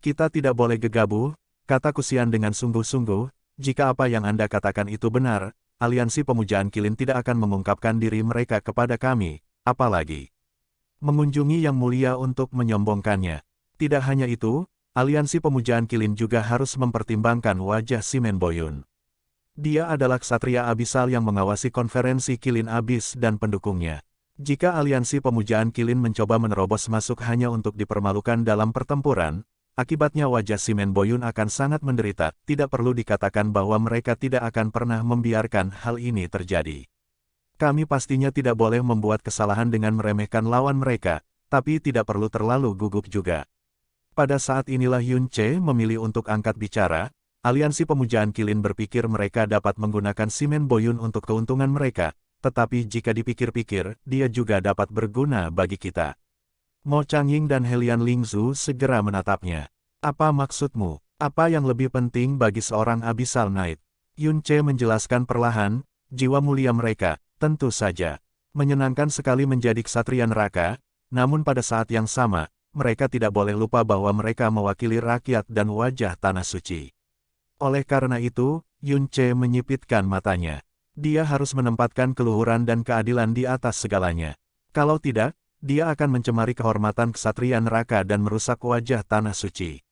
Kita tidak boleh gegabah, kata Kusian dengan sungguh-sungguh, jika apa yang Anda katakan itu benar, aliansi pemujaan Kilin tidak akan mengungkapkan diri mereka kepada kami, apalagi mengunjungi Yang Mulia untuk menyombongkannya. Tidak hanya itu, aliansi pemujaan Kilin juga harus mempertimbangkan wajah Simen Boyun. Dia adalah ksatria abisal yang mengawasi konferensi Kilin Abyss dan pendukungnya. Jika aliansi pemujaan Kilin mencoba menerobos masuk hanya untuk dipermalukan dalam pertempuran, akibatnya wajah Simen Boyun akan sangat menderita. Tidak perlu dikatakan bahwa mereka tidak akan pernah membiarkan hal ini terjadi. Kami pastinya tidak boleh membuat kesalahan dengan meremehkan lawan mereka, tapi tidak perlu terlalu gugup juga. Pada saat inilah Yun Che memilih untuk angkat bicara. Aliansi pemujaan Kilin berpikir mereka dapat menggunakan Simen Boyun untuk keuntungan mereka, tetapi jika dipikir-pikir, dia juga dapat berguna bagi kita. Mo Changying dan Helian Lingzu segera menatapnya. Apa maksudmu? Apa yang lebih penting bagi seorang Abyssal Knight? Yun Che menjelaskan perlahan, jiwa mulia mereka, tentu saja. Menyenangkan sekali menjadi ksatria neraka, namun pada saat yang sama, mereka tidak boleh lupa bahwa mereka mewakili rakyat dan wajah tanah suci. Oleh karena itu, Yun Che menyipitkan matanya. Dia harus menempatkan keluhuran dan keadilan di atas segalanya. Kalau tidak, dia akan mencemari kehormatan ksatria neraka dan merusak wajah tanah suci.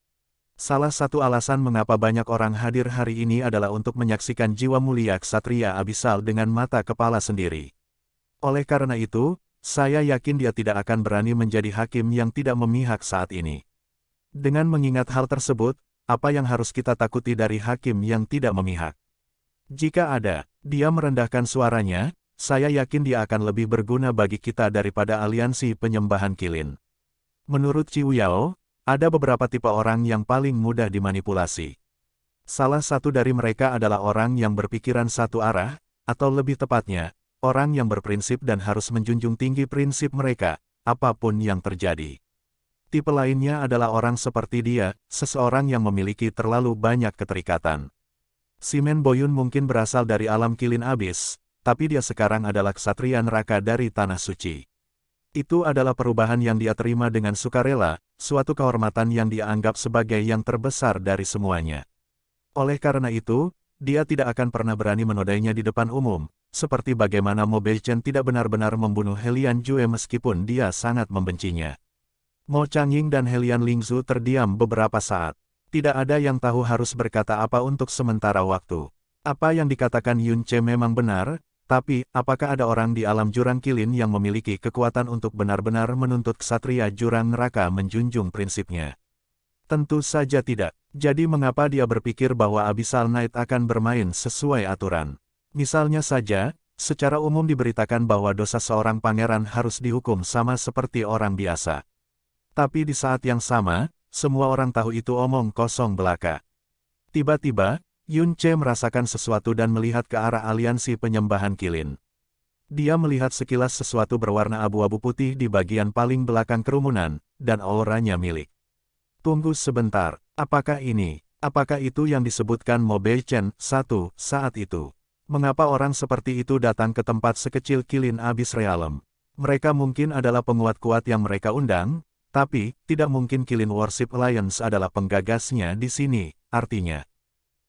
Salah satu alasan mengapa banyak orang hadir hari ini adalah untuk menyaksikan jiwa mulia ksatria abisal dengan mata kepala sendiri. Oleh karena itu, saya yakin dia tidak akan berani menjadi hakim yang tidak memihak saat ini. Dengan mengingat hal tersebut, apa yang harus kita takuti dari hakim yang tidak memihak? Jika ada, dia merendahkan suaranya, saya yakin dia akan lebih berguna bagi kita daripada aliansi penyembahan Kilin. Menurut Chiu Yao, ada beberapa tipe orang yang paling mudah dimanipulasi. Salah satu dari mereka adalah orang yang berpikiran satu arah, atau lebih tepatnya, orang yang berprinsip dan harus menjunjung tinggi prinsip mereka, apapun yang terjadi. Tipe lainnya adalah orang seperti dia, seseorang yang memiliki terlalu banyak keterikatan. Simen Boyun mungkin berasal dari alam Kilin Abyss, tapi dia sekarang adalah ksatria neraka dari Tanah Suci. Itu adalah perubahan yang dia terima dengan sukarela, suatu kehormatan yang dia anggap sebagai yang terbesar dari semuanya. Oleh karena itu, dia tidak akan pernah berani menodainya di depan umum, seperti bagaimana Mo Beichen tidak benar-benar membunuh Helian Jue meskipun dia sangat membencinya. Mo Changying dan Helian Lingzu terdiam beberapa saat. Tidak ada yang tahu harus berkata apa untuk sementara waktu. Apa yang dikatakan Yun Che memang benar, tapi apakah ada orang di alam jurang Kilin yang memiliki kekuatan untuk benar-benar menuntut ksatria jurang neraka menjunjung prinsipnya? Tentu saja tidak. Jadi mengapa dia berpikir bahwa Abyssal Knight akan bermain sesuai aturan? Misalnya saja, secara umum diberitakan bahwa dosa seorang pangeran harus dihukum sama seperti orang biasa. Tapi di saat yang sama, semua orang tahu itu omong kosong belaka. Tiba-tiba, Yun Che merasakan sesuatu dan melihat ke arah aliansi penyembahan Kilin. Dia melihat sekilas sesuatu berwarna abu-abu putih di bagian paling belakang kerumunan, dan auranya milik. Tunggu sebentar, apakah itu yang disebutkan Mo Beichen saat itu? Mengapa orang seperti itu datang ke tempat sekecil Kilin Abyss Realm? Mereka mungkin adalah penguat kuat yang mereka undang, tapi tidak mungkin Kilin Worship Alliance adalah penggagasnya di sini, artinya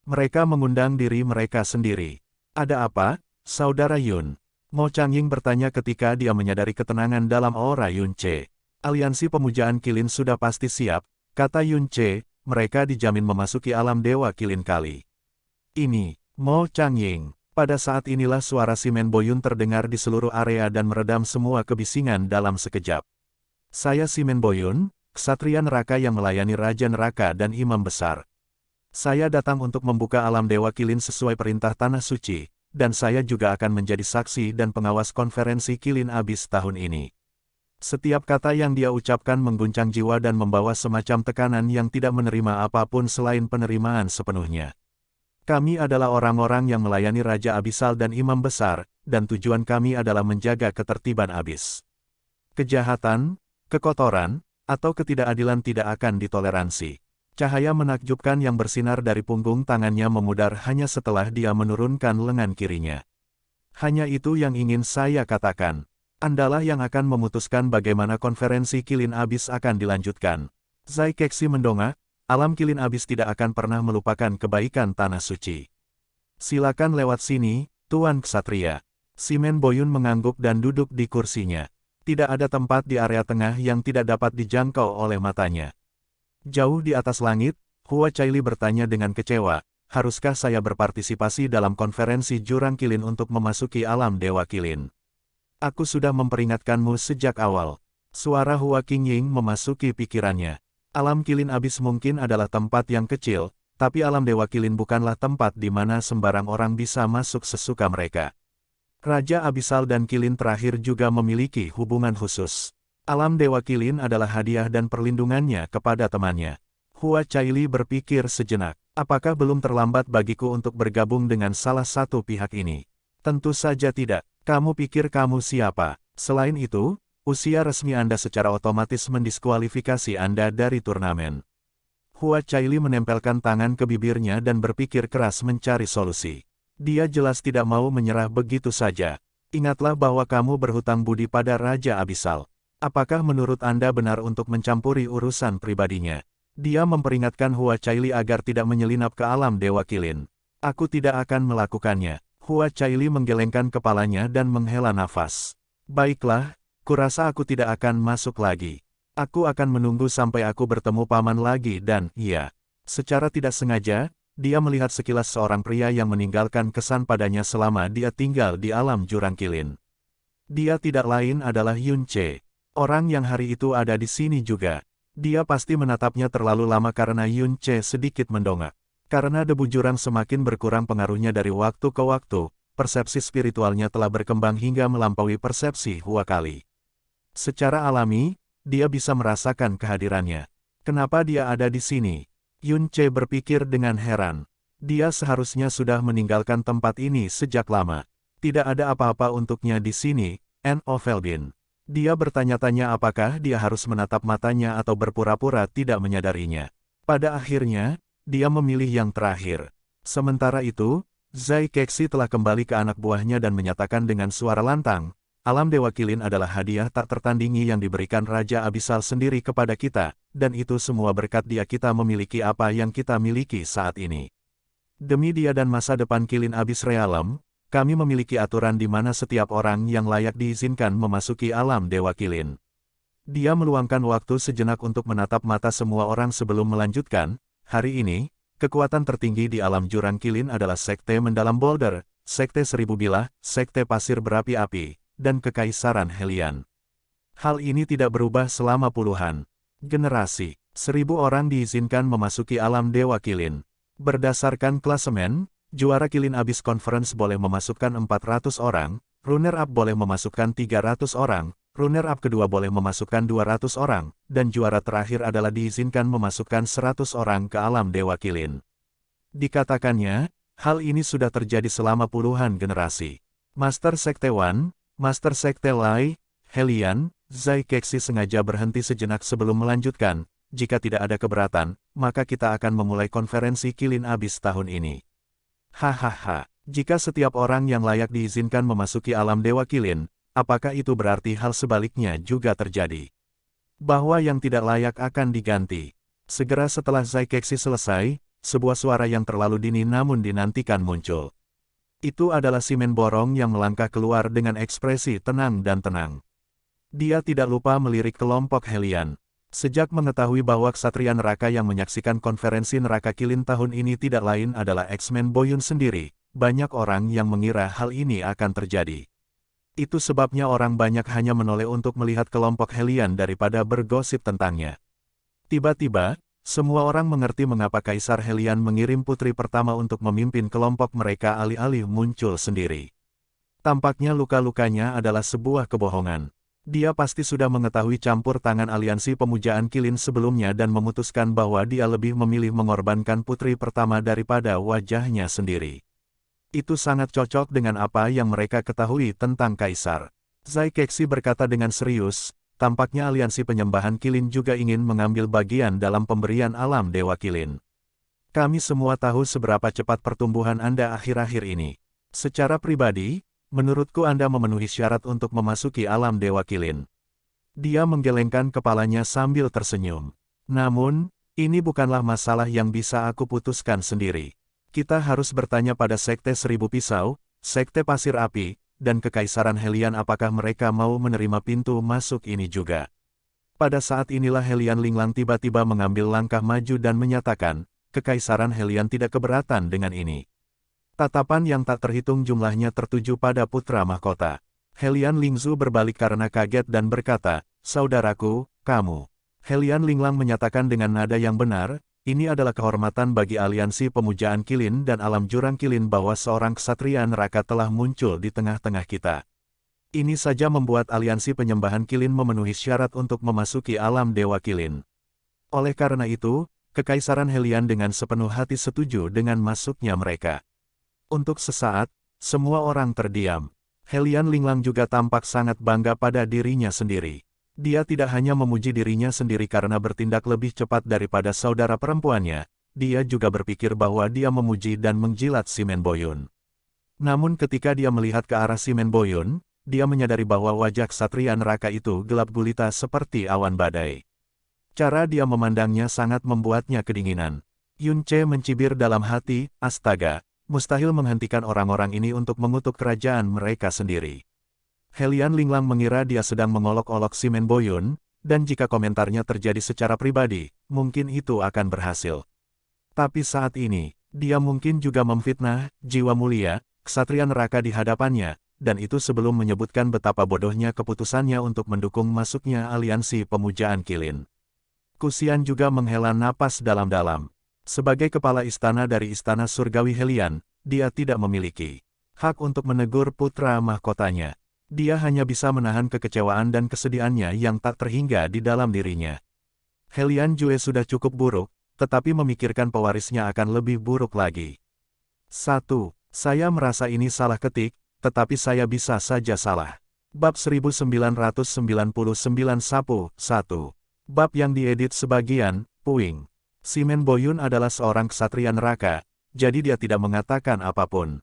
mereka mengundang diri mereka sendiri. Ada apa, Saudara Yun? Mo Changying bertanya ketika dia menyadari ketenangan dalam aura Yun Che. Aliansi pemujaan Kilin sudah pasti siap, kata Yun Che, mereka dijamin memasuki alam dewa Kilin kali ini. Mo Changying, Pada saat inilah suara Simen Boyun terdengar di seluruh area dan meredam semua kebisingan dalam sekejap. Saya Simen Boyun, ksatria neraka yang melayani Raja Neraka dan Imam Besar. Saya datang untuk membuka alam Dewa Kilin sesuai perintah Tanah Suci, dan saya juga akan menjadi saksi dan pengawas konferensi Kilin Abyss tahun ini. Setiap kata yang dia ucapkan mengguncang jiwa dan membawa semacam tekanan yang tidak menerima apapun selain penerimaan sepenuhnya. Kami adalah orang-orang yang melayani Raja Abisal dan Imam Besar, dan tujuan kami adalah menjaga ketertiban abis. Kejahatan, kekotoran, atau ketidakadilan tidak akan ditoleransi. Cahaya menakjubkan yang bersinar dari punggung tangannya memudar hanya setelah dia menurunkan lengan kirinya. Hanya itu yang ingin saya katakan. Andalah yang akan memutuskan bagaimana konferensi Kilin Abyss akan dilanjutkan. Zai Kexi mendongak. Alam Kilin Abyss tidak akan pernah melupakan kebaikan Tanah Suci. Silakan lewat sini, Tuan Ksatria. Simen Boyun mengangguk dan duduk di kursinya. Tidak ada tempat di area tengah yang tidak dapat dijangkau oleh matanya. Jauh di atas langit, Hua Caili bertanya dengan kecewa, haruskah saya berpartisipasi dalam konferensi Jurang Kilin untuk memasuki alam Dewa Kilin? Aku sudah memperingatkanmu sejak awal. Suara Hua Qingying memasuki pikirannya. Alam Kilin Abyss mungkin adalah tempat yang kecil, tapi alam Dewa Kilin bukanlah tempat di mana sembarang orang bisa masuk sesuka mereka. Raja Abisal dan Kilin terakhir juga memiliki hubungan khusus. Alam Dewa Kilin adalah hadiah dan perlindungannya kepada temannya. Hua Caili berpikir sejenak, apakah belum terlambat bagiku untuk bergabung dengan salah satu pihak ini? Tentu saja tidak. Kamu pikir kamu siapa? Selain itu, usia resmi Anda secara otomatis mendiskualifikasi Anda dari turnamen. Hua Caili menempelkan tangan ke bibirnya dan berpikir keras mencari solusi. Dia jelas tidak mau menyerah begitu saja. Ingatlah bahwa kamu berhutang budi pada Raja Abisal. Apakah menurut Anda benar untuk mencampuri urusan pribadinya? Dia memperingatkan Hua Caili agar tidak menyelinap ke alam Dewa Kilin. Aku tidak akan melakukannya. Hua Caili menggelengkan kepalanya dan menghela nafas. Baiklah. Kurasa aku tidak akan masuk lagi. Aku akan menunggu sampai aku bertemu paman lagi dan, iya. Secara tidak sengaja, dia melihat sekilas seorang pria yang meninggalkan kesan padanya selama dia tinggal di alam Jurang Kilin. Dia tidak lain adalah Yun Che. Orang yang hari itu ada di sini juga. Dia pasti menatapnya terlalu lama karena Yun Che sedikit mendongak. Karena debu jurang semakin berkurang pengaruhnya dari waktu ke waktu, persepsi spiritualnya telah berkembang hingga melampaui persepsi Hua Kali. Secara alami, dia bisa merasakan kehadirannya. Kenapa dia ada di sini? Yun Che berpikir dengan heran. Dia seharusnya sudah meninggalkan tempat ini sejak lama. Tidak ada apa-apa untuknya di sini, Noveldin. Dia bertanya-tanya apakah dia harus menatap matanya atau berpura-pura tidak menyadarinya. Pada akhirnya, dia memilih yang terakhir. Sementara itu, Zai Kexi telah kembali ke anak buahnya dan menyatakan dengan suara lantang, alam Dewa Kilin adalah hadiah tak tertandingi yang diberikan Raja Abisal sendiri kepada kita, dan itu semua berkat dia kita memiliki apa yang kita miliki saat ini. Demi dia dan masa depan Kilin Abyss Realm, kami memiliki aturan di mana setiap orang yang layak diizinkan memasuki alam Dewa Kilin. Dia meluangkan waktu sejenak untuk menatap mata semua orang sebelum melanjutkan, hari ini, kekuatan tertinggi di alam Jurang Kilin adalah Sekte Mendalam Boulder, Sekte Seribu Bilah, Sekte Pasir Berapi-api, dan Kekaisaran Helian. Hal ini tidak berubah selama puluhan generasi. 1000 orang diizinkan memasuki alam Dewa Kilin. Berdasarkan klasemen, juara Kilin Abyss Conference boleh memasukkan 400 orang, runner-up boleh memasukkan 300 orang, runner-up kedua boleh memasukkan 200 orang, dan juara terakhir adalah diizinkan memasukkan 100 orang ke alam Dewa Kilin. Dikatakannya, hal ini sudah terjadi selama puluhan generasi. Master Sekte Wan, Master Sekte Lai, Helian, Zai Kexi sengaja berhenti sejenak sebelum melanjutkan, jika tidak ada keberatan, maka kita akan memulai konferensi Kilin Abyss tahun ini. Hahaha, jika setiap orang yang layak diizinkan memasuki alam Dewa Kilin, apakah itu berarti hal sebaliknya juga terjadi? Bahwa yang tidak layak akan diganti. Segera setelah Zai Kexi selesai, sebuah suara yang terlalu dini namun dinantikan muncul. Itu adalah Simen Borong yang melangkah keluar dengan ekspresi tenang dan tenang. Dia tidak lupa melirik kelompok Helian. Sejak mengetahui bahwa ksatria neraka yang menyaksikan konferensi neraka Kilin tahun ini tidak lain adalah X-Men Boyun sendiri, banyak orang yang mengira hal ini akan terjadi. Itu sebabnya orang banyak hanya menoleh untuk melihat kelompok Hellion daripada bergosip tentangnya. Tiba-tiba, semua orang mengerti mengapa Kaisar Hellion mengirim putri pertama untuk memimpin kelompok mereka alih-alih muncul sendiri. Tampaknya luka-lukanya adalah sebuah kebohongan. Dia pasti sudah mengetahui campur tangan aliansi pemujaan Qilin sebelumnya dan memutuskan bahwa dia lebih memilih mengorbankan putri pertama daripada wajahnya sendiri. Itu sangat cocok dengan apa yang mereka ketahui tentang Kaisar. Zai Kexi berkata dengan serius, tampaknya aliansi penyembahan Qilin juga ingin mengambil bagian dalam pemberian alam Dewa Qilin. Kami semua tahu seberapa cepat pertumbuhan Anda akhir-akhir ini. Secara pribadi, menurutku Anda memenuhi syarat untuk memasuki alam Dewa Qilin. Dia menggelengkan kepalanya sambil tersenyum. Namun, ini bukanlah masalah yang bisa aku putuskan sendiri. Kita harus bertanya pada Sekte Seribu Pisau, Sekte Pasir Api, dan Kekaisaran Hellion apakah mereka mau menerima pintu masuk ini juga. Pada saat inilah Hellion Linglang tiba-tiba mengambil langkah maju dan menyatakan, Kekaisaran Hellion tidak keberatan dengan ini. Tatapan yang tak terhitung jumlahnya tertuju pada putra mahkota. Hellion Lingzu berbalik karena kaget dan berkata, "Saudaraku, kamu." Hellion Linglang menyatakan dengan nada yang benar, ini adalah kehormatan bagi aliansi pemujaan Qilin dan alam jurang Qilin bahwa seorang ksatria neraka telah muncul di tengah-tengah kita. Ini saja membuat aliansi penyembahan Qilin memenuhi syarat untuk memasuki alam Dewa Qilin. Oleh karena itu, Kekaisaran Hellion dengan sepenuh hati setuju dengan masuknya mereka. Untuk sesaat, semua orang terdiam. Hellion Linglang juga tampak sangat bangga pada dirinya sendiri. Dia tidak hanya memuji dirinya sendiri karena bertindak lebih cepat daripada saudara perempuannya, dia juga berpikir bahwa dia memuji dan menjilat si Menboyun. Namun ketika dia melihat ke arah si Menboyun, dia menyadari bahwa wajah ksatria neraka itu gelap gulita seperti awan badai. Cara dia memandangnya sangat membuatnya kedinginan. Yun Ce mencibir dalam hati, astaga. Mustahil menghentikan orang-orang ini untuk mengutuk kerajaan mereka sendiri. Hellion Linglang mengira dia sedang mengolok-olok si Menboyun, dan jika komentarnya terjadi secara pribadi, mungkin itu akan berhasil. Tapi saat ini, dia mungkin juga memfitnah jiwa mulia, ksatria neraka di hadapannya, dan itu sebelum menyebutkan betapa bodohnya keputusannya untuk mendukung masuknya aliansi pemujaan Qilin. Kusian juga menghela napas dalam-dalam. Sebagai kepala istana dari istana surgawi Hellion, dia tidak memiliki hak untuk menegur putra mahkotanya. Dia hanya bisa menahan kekecewaan dan kesedihannya yang tak terhingga di dalam dirinya. Hellion Jue sudah cukup buruk, tetapi memikirkan pewarisnya akan lebih buruk lagi. 1. Saya merasa ini salah ketik, tetapi saya bisa saja salah. Bab 1999 Sapu 1. Bab yang diedit sebagian, Puing. Si Menboyun adalah seorang ksatria neraka, jadi dia tidak mengatakan apapun.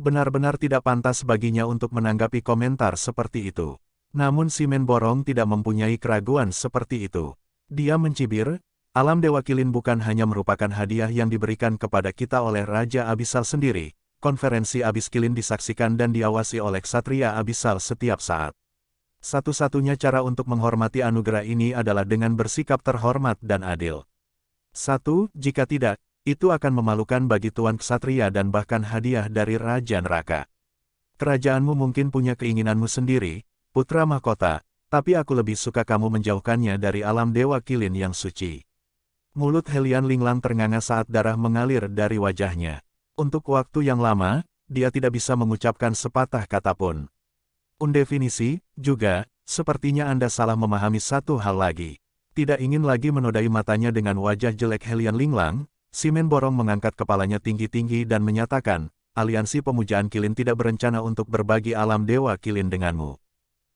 Benar-benar tidak pantas baginya untuk menanggapi komentar seperti itu. Namun si Menborong tidak mempunyai keraguan seperti itu. Dia mencibir, alam Dewa Qilin bukan hanya merupakan hadiah yang diberikan kepada kita oleh Raja Abisal sendiri. Konferensi Abis Qilin disaksikan dan diawasi oleh ksatria Abisal setiap saat. Satu-satunya cara untuk menghormati anugerah ini adalah dengan bersikap terhormat dan adil. 1. Jika tidak, itu akan memalukan bagi Tuan Ksatria dan bahkan hadiah dari Raja Neraka. Kerajaanmu mungkin punya keinginanmu sendiri, putra mahkota, tapi aku lebih suka kamu menjauhkannya dari alam Dewa Qilin yang suci. Mulut Hellion Linglang ternganga saat darah mengalir dari wajahnya. Untuk waktu yang lama, dia tidak bisa mengucapkan sepatah kata pun. Undefinisi, juga, sepertinya Anda salah memahami satu hal lagi. Tidak ingin lagi menodai matanya dengan wajah jelek Hellion Linglang, si Menborong mengangkat kepalanya tinggi-tinggi dan menyatakan, aliansi pemujaan Qilin tidak berencana untuk berbagi alam Dewa Qilin denganmu.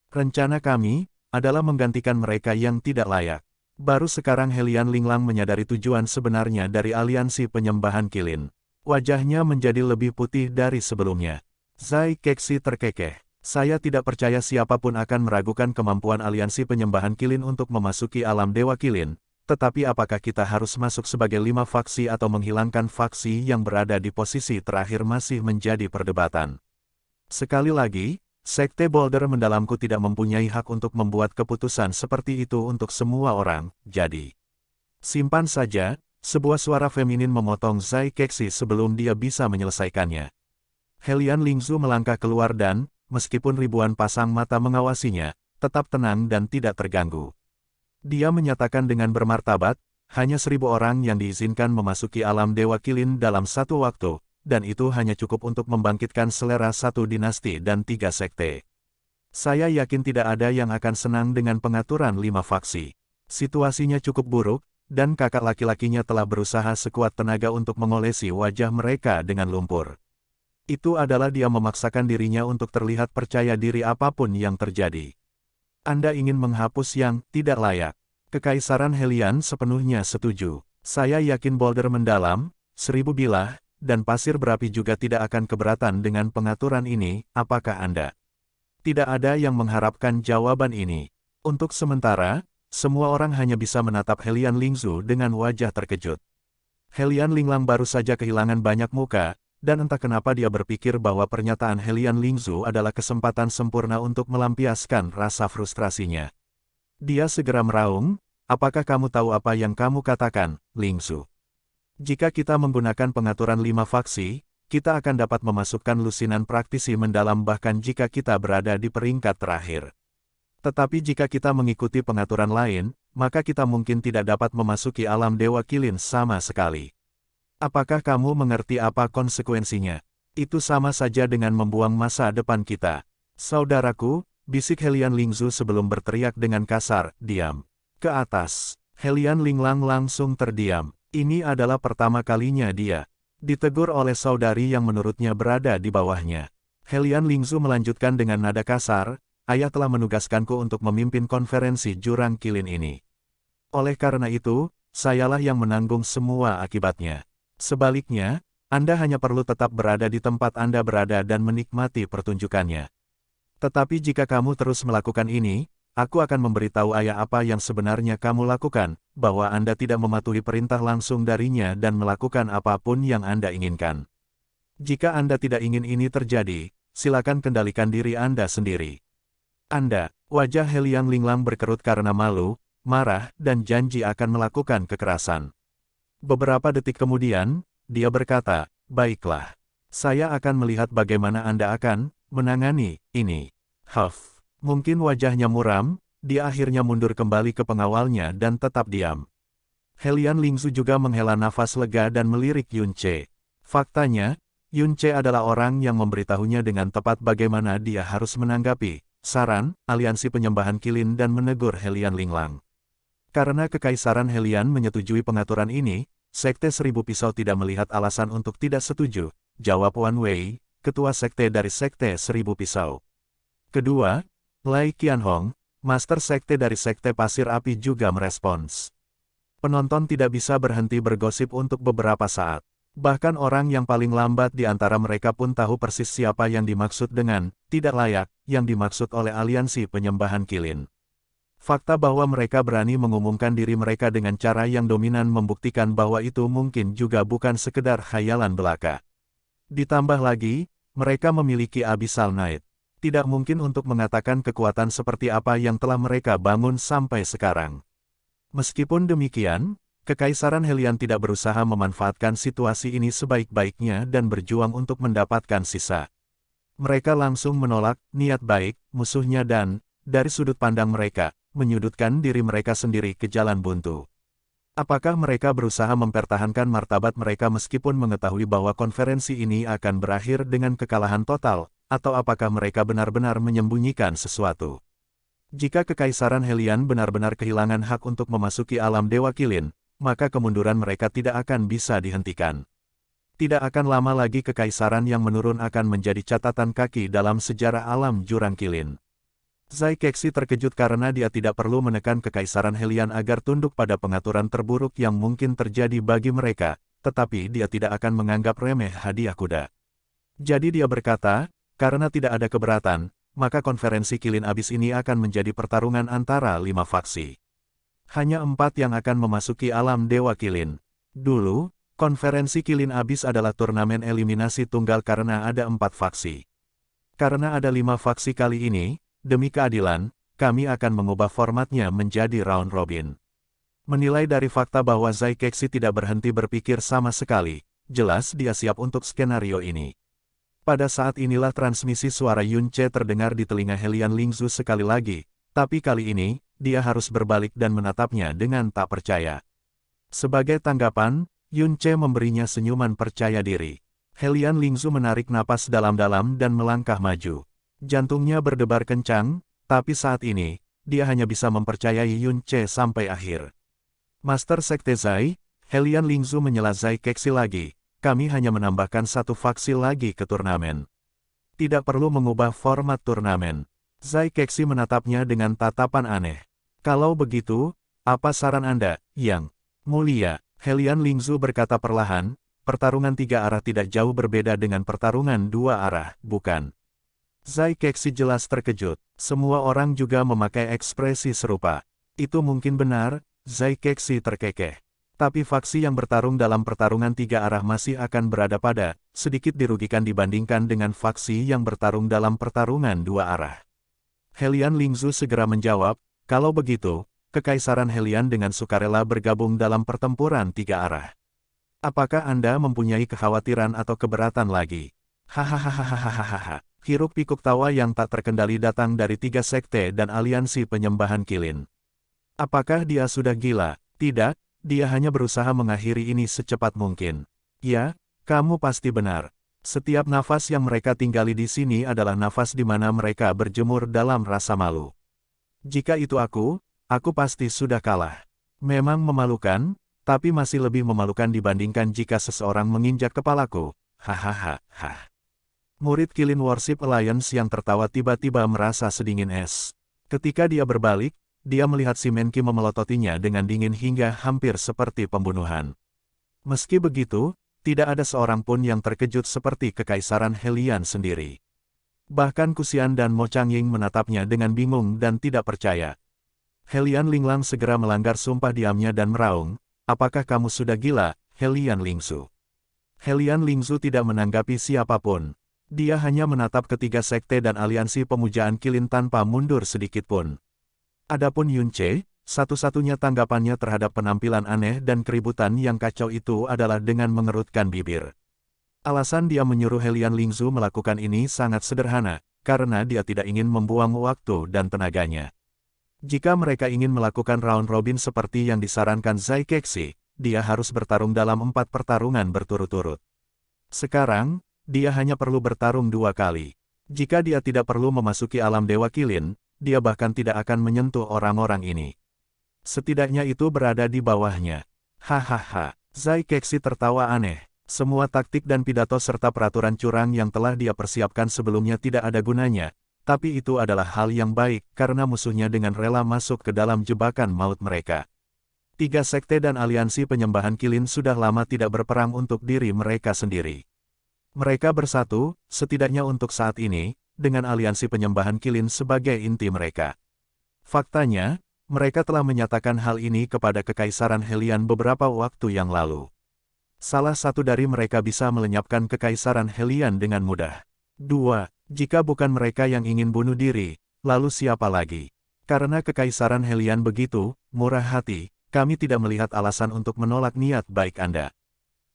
Rencana kami adalah menggantikan mereka yang tidak layak. Baru sekarang Hellion Linglang menyadari tujuan sebenarnya dari aliansi penyembahan Qilin. Wajahnya menjadi lebih putih dari sebelumnya. Zai Kexi terkekeh. Saya tidak percaya siapapun akan meragukan kemampuan aliansi penyembahan Qilin untuk memasuki alam Dewa Qilin, tetapi apakah kita harus masuk sebagai 5 faksi atau menghilangkan faksi yang berada di posisi terakhir masih menjadi perdebatan. Sekali lagi, Sekte Boulder Mendalamku tidak mempunyai hak untuk membuat keputusan seperti itu untuk semua orang, jadi. Simpan saja, sebuah suara feminin memotong Zai Kexi sebelum dia bisa menyelesaikannya. Helian Lingzu melangkah keluar dan, meskipun ribuan pasang mata mengawasinya, tetap tenang dan tidak terganggu. Dia menyatakan dengan bermartabat, hanya 1000 orang yang diizinkan memasuki alam Dewa Kilin dalam satu waktu, dan itu hanya cukup untuk membangkitkan selera satu dinasti dan 3 sekte. Saya yakin tidak ada yang akan senang dengan pengaturan 5 faksi. Situasinya cukup buruk, dan kakak laki-lakinya telah berusaha sekuat tenaga untuk mengolesi wajah mereka dengan lumpur. Itu adalah dia memaksakan dirinya untuk terlihat percaya diri apapun yang terjadi. Anda ingin menghapus yang tidak layak. Kekaisaran Helian sepenuhnya setuju. Saya yakin boulder mendalam, 1000 bilah, dan pasir berapi juga tidak akan keberatan dengan pengaturan ini, apakah Anda? Tidak ada yang mengharapkan jawaban ini. Untuk sementara, semua orang hanya bisa menatap Helian Lingzu dengan wajah terkejut. Helian Linglang baru saja kehilangan banyak muka, dan entah kenapa dia berpikir bahwa pernyataan Helian Lingzu adalah kesempatan sempurna untuk melampiaskan rasa frustrasinya. Dia segera meraung, apakah kamu tahu apa yang kamu katakan, Lingzu? Jika kita menggunakan pengaturan 5 faksi, kita akan dapat memasukkan lusinan praktisi mendalam bahkan jika kita berada di peringkat terakhir. Tetapi jika kita mengikuti pengaturan lain, maka kita mungkin tidak dapat memasuki alam Dewa Kilin sama sekali. Apakah kamu mengerti apa konsekuensinya? Itu sama saja dengan membuang masa depan kita. Saudaraku, bisik Helian Lingzu sebelum berteriak dengan kasar, diam. Ke atas. Helian Linglang langsung terdiam. Ini adalah pertama kalinya dia ditegur oleh saudari yang menurutnya berada di bawahnya. Helian Lingzu melanjutkan dengan nada kasar, ayah telah menugaskanku untuk memimpin konferensi jurang kilin ini. Oleh karena itu, sayalah yang menanggung semua akibatnya. Sebaliknya, Anda hanya perlu tetap berada di tempat Anda berada dan menikmati pertunjukannya. Tetapi jika kamu terus melakukan ini, aku akan memberitahu ayah apa yang sebenarnya kamu lakukan, bahwa Anda tidak mematuhi perintah langsung darinya dan melakukan apapun yang Anda inginkan. Jika Anda tidak ingin ini terjadi, silakan kendalikan diri Anda sendiri. Anda, wajah Helian Linglang berkerut karena malu, marah, dan janji akan melakukan kekerasan. Beberapa detik kemudian, dia berkata, baiklah. Saya akan melihat bagaimana Anda akan menangani ini. Huff. Mungkin wajahnya muram, dia akhirnya mundur kembali ke pengawalnya dan tetap diam. Helian Lingzu juga menghela nafas lega dan melirik Yunce. Faktanya, Yunce adalah orang yang memberitahunya dengan tepat bagaimana dia harus menanggapi saran aliansi penyembahan kilin dan menegur Helian Linglang. Karena Kekaisaran Helian menyetujui pengaturan ini, Sekte 1000 Pisau tidak melihat alasan untuk tidak setuju, jawab Wan Wei, ketua sekte dari Sekte 1000 Pisau. Kedua, Lai Qianhong, master sekte dari Sekte Pasir Api juga merespons. Penonton tidak bisa berhenti bergosip untuk beberapa saat. Bahkan orang yang paling lambat di antara mereka pun tahu persis siapa yang dimaksud dengan tidak layak, yang dimaksud oleh aliansi penyembahan kilin. Fakta bahwa mereka berani mengumumkan diri mereka dengan cara yang dominan membuktikan bahwa itu mungkin juga bukan sekedar khayalan belaka. Ditambah lagi, mereka memiliki Abyssal Knight. Tidak mungkin untuk mengatakan kekuatan seperti apa yang telah mereka bangun sampai sekarang. Meskipun demikian, Kekaisaran Helian tidak berusaha memanfaatkan situasi ini sebaik-baiknya dan berjuang untuk mendapatkan sisa. Mereka langsung menolak niat baik musuhnya dan, dari sudut pandang mereka, menyudutkan diri mereka sendiri ke jalan buntu. Apakah mereka berusaha mempertahankan martabat mereka meskipun mengetahui bahwa konferensi ini akan berakhir dengan kekalahan total, atau apakah mereka benar-benar menyembunyikan sesuatu? Jika Kekaisaran Helian benar-benar kehilangan hak untuk memasuki alam Dewa Kilin, maka kemunduran mereka tidak akan bisa dihentikan. Tidak akan lama lagi Kekaisaran yang menurun akan menjadi catatan kaki dalam sejarah alam jurang kilin. Zai Kexi terkejut karena dia tidak perlu menekan Kekaisaran Helian agar tunduk pada pengaturan terburuk yang mungkin terjadi bagi mereka, tetapi dia tidak akan menganggap remeh hadiah kuda. Jadi dia berkata, karena tidak ada keberatan, maka konferensi kilin abis ini akan menjadi pertarungan antara 5 faksi. Hanya 4 yang akan memasuki alam Dewa Kilin. Dulu, konferensi kilin abis adalah turnamen eliminasi tunggal karena ada 4 faksi. Karena ada 5 faksi kali ini, demi keadilan, kami akan mengubah formatnya menjadi round robin. Menilai dari fakta bahwa Zai Kexi tidak berhenti berpikir sama sekali, jelas dia siap untuk skenario ini. Pada saat inilah transmisi suara Yun Ce terdengar di telinga Helian Lingzu sekali lagi, tapi kali ini, dia harus berbalik dan menatapnya dengan tak percaya. Sebagai tanggapan, Yun Ce memberinya senyuman percaya diri. Helian Lingzu menarik napas dalam-dalam dan melangkah maju. Jantungnya berdebar kencang, tapi saat ini, dia hanya bisa mempercayai Yun Ce sampai akhir. Master Sekte Zai, Helian Lingzu menyela Zai Kexi lagi. Kami hanya menambahkan satu faksi lagi ke turnamen. Tidak perlu mengubah format turnamen. Zai Kexi menatapnya dengan tatapan aneh. Kalau begitu, apa saran Anda, Yang Mulia? Helian Lingzu berkata perlahan, pertarungan 3 arah tidak jauh berbeda dengan pertarungan 2 arah, bukan? Zai Kexi jelas terkejut. Semua orang juga memakai ekspresi serupa. Itu mungkin benar, Zai Kexi terkekeh. Tapi faksi yang bertarung dalam pertarungan 3 arah masih akan berada pada, sedikit dirugikan dibandingkan dengan faksi yang bertarung dalam pertarungan 2 arah. Helian Lingzu segera menjawab, kalau begitu, Kekaisaran Helian dengan sukarela bergabung dalam pertempuran 3 arah. Apakah Anda mempunyai kekhawatiran atau keberatan lagi? Hahaha. Hiruk-pikuk tawa yang tak terkendali datang dari 3 sekte dan aliansi penyembahan Qilin. Apakah dia sudah gila? Tidak. Dia hanya berusaha mengakhiri ini secepat mungkin. Ya, kamu pasti benar. Setiap nafas yang mereka tinggali di sini adalah nafas di mana mereka berjemur dalam rasa malu. Jika itu aku pasti sudah kalah. Memang memalukan, tapi masih lebih memalukan dibandingkan jika seseorang menginjak kepalaku. Hahaha. Murid Qilin Worship Alliance yang tertawa tiba-tiba merasa sedingin es. Ketika dia berbalik, dia melihat si Menqi memelototinya dengan dingin hingga hampir seperti pembunuhan. Meski begitu, tidak ada seorang pun yang terkejut seperti Kekaisaran Helian sendiri. Bahkan Kusian dan Mo Changying menatapnya dengan bingung dan tidak percaya. Helian Linglang segera melanggar sumpah diamnya dan meraung, apakah kamu sudah gila, Helian Lingzu? Helian Lingzu tidak menanggapi siapapun. Dia hanya menatap ketiga sekte dan aliansi pemujaan Qilin tanpa mundur sedikitpun. Adapun Yun Ce, satu-satunya tanggapannya terhadap penampilan aneh dan keributan yang kacau itu adalah dengan mengerutkan bibir. Alasan dia menyuruh Helian Lingzu melakukan ini sangat sederhana, karena dia tidak ingin membuang waktu dan tenaganya. Jika mereka ingin melakukan round robin seperti yang disarankan Zai Kexi, dia harus bertarung dalam 4 pertarungan berturut-turut. Sekarang, dia hanya perlu bertarung 2 kali. Jika dia tidak perlu memasuki alam Dewa Qilin, dia bahkan tidak akan menyentuh orang-orang ini. Setidaknya itu berada di bawahnya. Hahaha. Zai Kexi tertawa aneh. Semua taktik dan pidato serta peraturan curang yang telah dia persiapkan sebelumnya tidak ada gunanya, tapi itu adalah hal yang baik karena musuhnya dengan rela masuk ke dalam jebakan maut mereka. 3 sekte dan aliansi penyembahan Qilin sudah lama tidak berperang untuk diri mereka sendiri. Mereka bersatu, setidaknya untuk saat ini, dengan aliansi penyembahan Qilin sebagai inti mereka. Faktanya, mereka telah menyatakan hal ini kepada Kekaisaran Helian beberapa waktu yang lalu. Salah satu dari mereka bisa melenyapkan Kekaisaran Helian dengan mudah. 2. Jika bukan mereka yang ingin bunuh diri, lalu siapa lagi? Karena Kekaisaran Helian begitu murah hati, kami tidak melihat alasan untuk menolak niat baik Anda.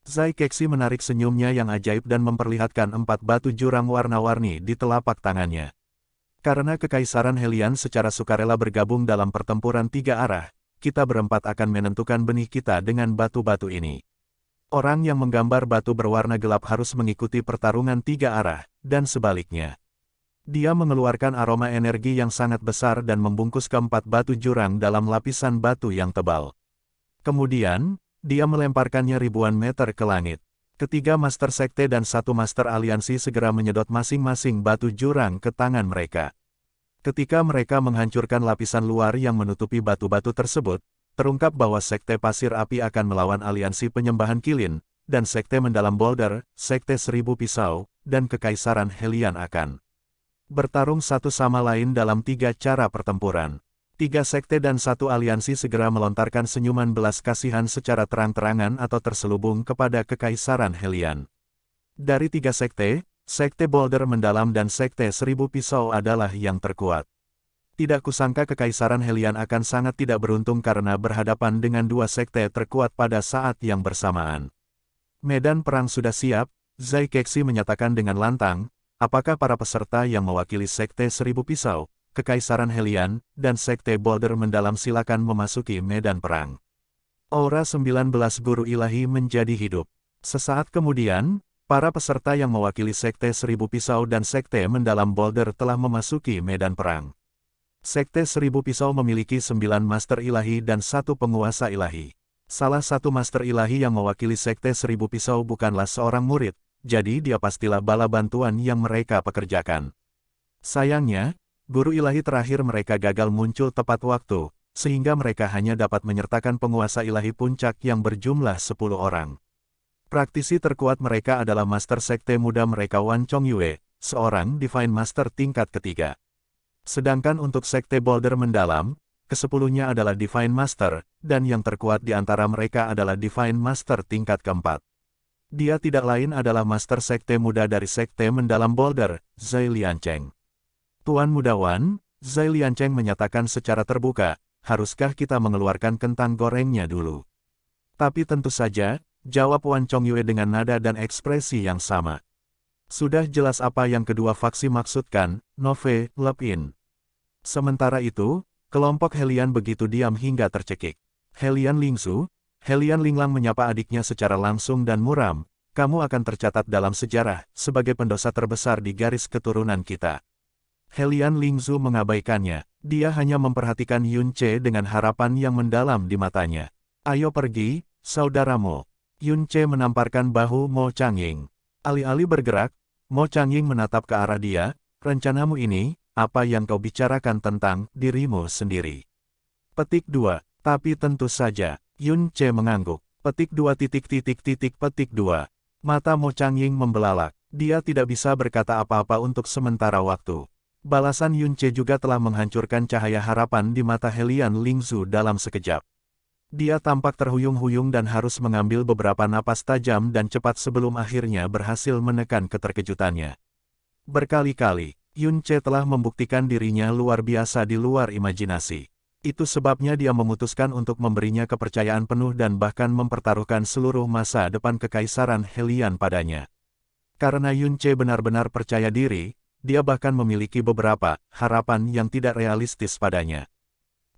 Zai Kexi menarik senyumnya yang ajaib dan memperlihatkan 4 batu jurang warna-warni di telapak tangannya. Karena Kekaisaran Helian secara sukarela bergabung dalam pertempuran 3 arah, kita berempat akan menentukan benih kita dengan batu-batu ini. Orang yang menggambar batu berwarna gelap harus mengikuti pertarungan 3 arah, dan sebaliknya. Dia mengeluarkan aroma energi yang sangat besar dan membungkus keempat batu jurang dalam lapisan batu yang tebal. Kemudian, dia melemparkannya ribuan meter ke langit. Ketiga Master Sekte dan 1 Master Aliansi segera menyedot masing-masing batu jurang ke tangan mereka. Ketika mereka menghancurkan lapisan luar yang menutupi batu-batu tersebut, terungkap bahwa Sekte Pasir Api akan melawan Aliansi Penyembahan Qilin, dan Sekte Mendalam Boulder, Sekte Seribu Pisau, dan Kekaisaran Helian akan bertarung satu sama lain dalam 3 cara pertempuran. 3 sekte dan 1 aliansi segera melontarkan senyuman belas kasihan secara terang-terangan atau terselubung kepada Kekaisaran Helian. Dari 3 sekte, Sekte Boulder Mendalam dan Sekte Seribu Pisau adalah yang terkuat. Tidak kusangka Kekaisaran Helian akan sangat tidak beruntung karena berhadapan dengan 2 sekte terkuat pada saat yang bersamaan. Medan perang sudah siap, Zai Kexi menyatakan dengan lantang, apakah para peserta yang mewakili Sekte Seribu Pisau, Kekaisaran Helian, dan Sekte Boulder Mendalam silakan memasuki medan perang. Aura 19 guru ilahi menjadi hidup. Sesaat kemudian, para peserta yang mewakili Sekte Seribu Pisau dan Sekte Mendalam Boulder telah memasuki medan perang. Sekte Seribu Pisau memiliki 9 master ilahi dan 1 penguasa ilahi. Salah satu master ilahi yang mewakili Sekte Seribu Pisau bukanlah seorang murid, jadi dia pastilah bala bantuan yang mereka pekerjakan. Sayangnya, guru ilahi terakhir mereka gagal muncul tepat waktu, sehingga mereka hanya dapat menyertakan penguasa ilahi puncak yang berjumlah 10 orang. Praktisi terkuat mereka adalah Master Sekte Muda mereka Wan Chongyue, seorang Divine Master tingkat ketiga. Sedangkan untuk Sekte Boulder Mendalam, ke-10-nya adalah Divine Master, dan yang terkuat di antara mereka adalah Divine Master tingkat keempat. Dia tidak lain adalah Master Sekte Muda dari Sekte Mendalam Boulder, Zai Liancheng. Tuan Muda Wan, Zai Liancheng menyatakan secara terbuka, haruskah kita mengeluarkan kentang gorengnya dulu? Tapi tentu saja, jawab Wan Chongyue dengan nada dan ekspresi yang sama. Sudah jelas apa yang kedua faksi maksudkan, Nove, Lepin. Sementara itu, kelompok Helian begitu diam hingga tercekik. Helian Lingzu, Helian Linglang menyapa adiknya secara langsung dan muram, kamu akan tercatat dalam sejarah, sebagai pendosa terbesar di garis keturunan kita. Helian Lingzu mengabaikannya, dia hanya memperhatikan Yun Ce dengan harapan yang mendalam di matanya. Ayo pergi, saudaramu. Yun Ce menamparkan bahu Mo Changying. Alih-alih bergerak, Mo Changying menatap ke arah dia, rencanamu ini, apa yang kau bicarakan tentang dirimu sendiri. Petik 2, tapi tentu saja, Yun Ce mengangguk. Petik 2 petik 2. Mata Mo Changying membelalak, dia tidak bisa berkata apa-apa untuk sementara waktu. Balasan Yun Ce juga telah menghancurkan cahaya harapan di mata Helian Lingzu dalam sekejap. Dia tampak terhuyung-huyung dan harus mengambil beberapa napas tajam dan cepat sebelum akhirnya berhasil menekan keterkejutannya. Berkali-kali, Yun Ce telah membuktikan dirinya luar biasa di luar imajinasi. Itu sebabnya dia memutuskan untuk memberinya kepercayaan penuh dan bahkan mempertaruhkan seluruh masa depan Kekaisaran Helian padanya. Karena Yun Ce benar-benar percaya diri, dia bahkan memiliki beberapa harapan yang tidak realistis padanya.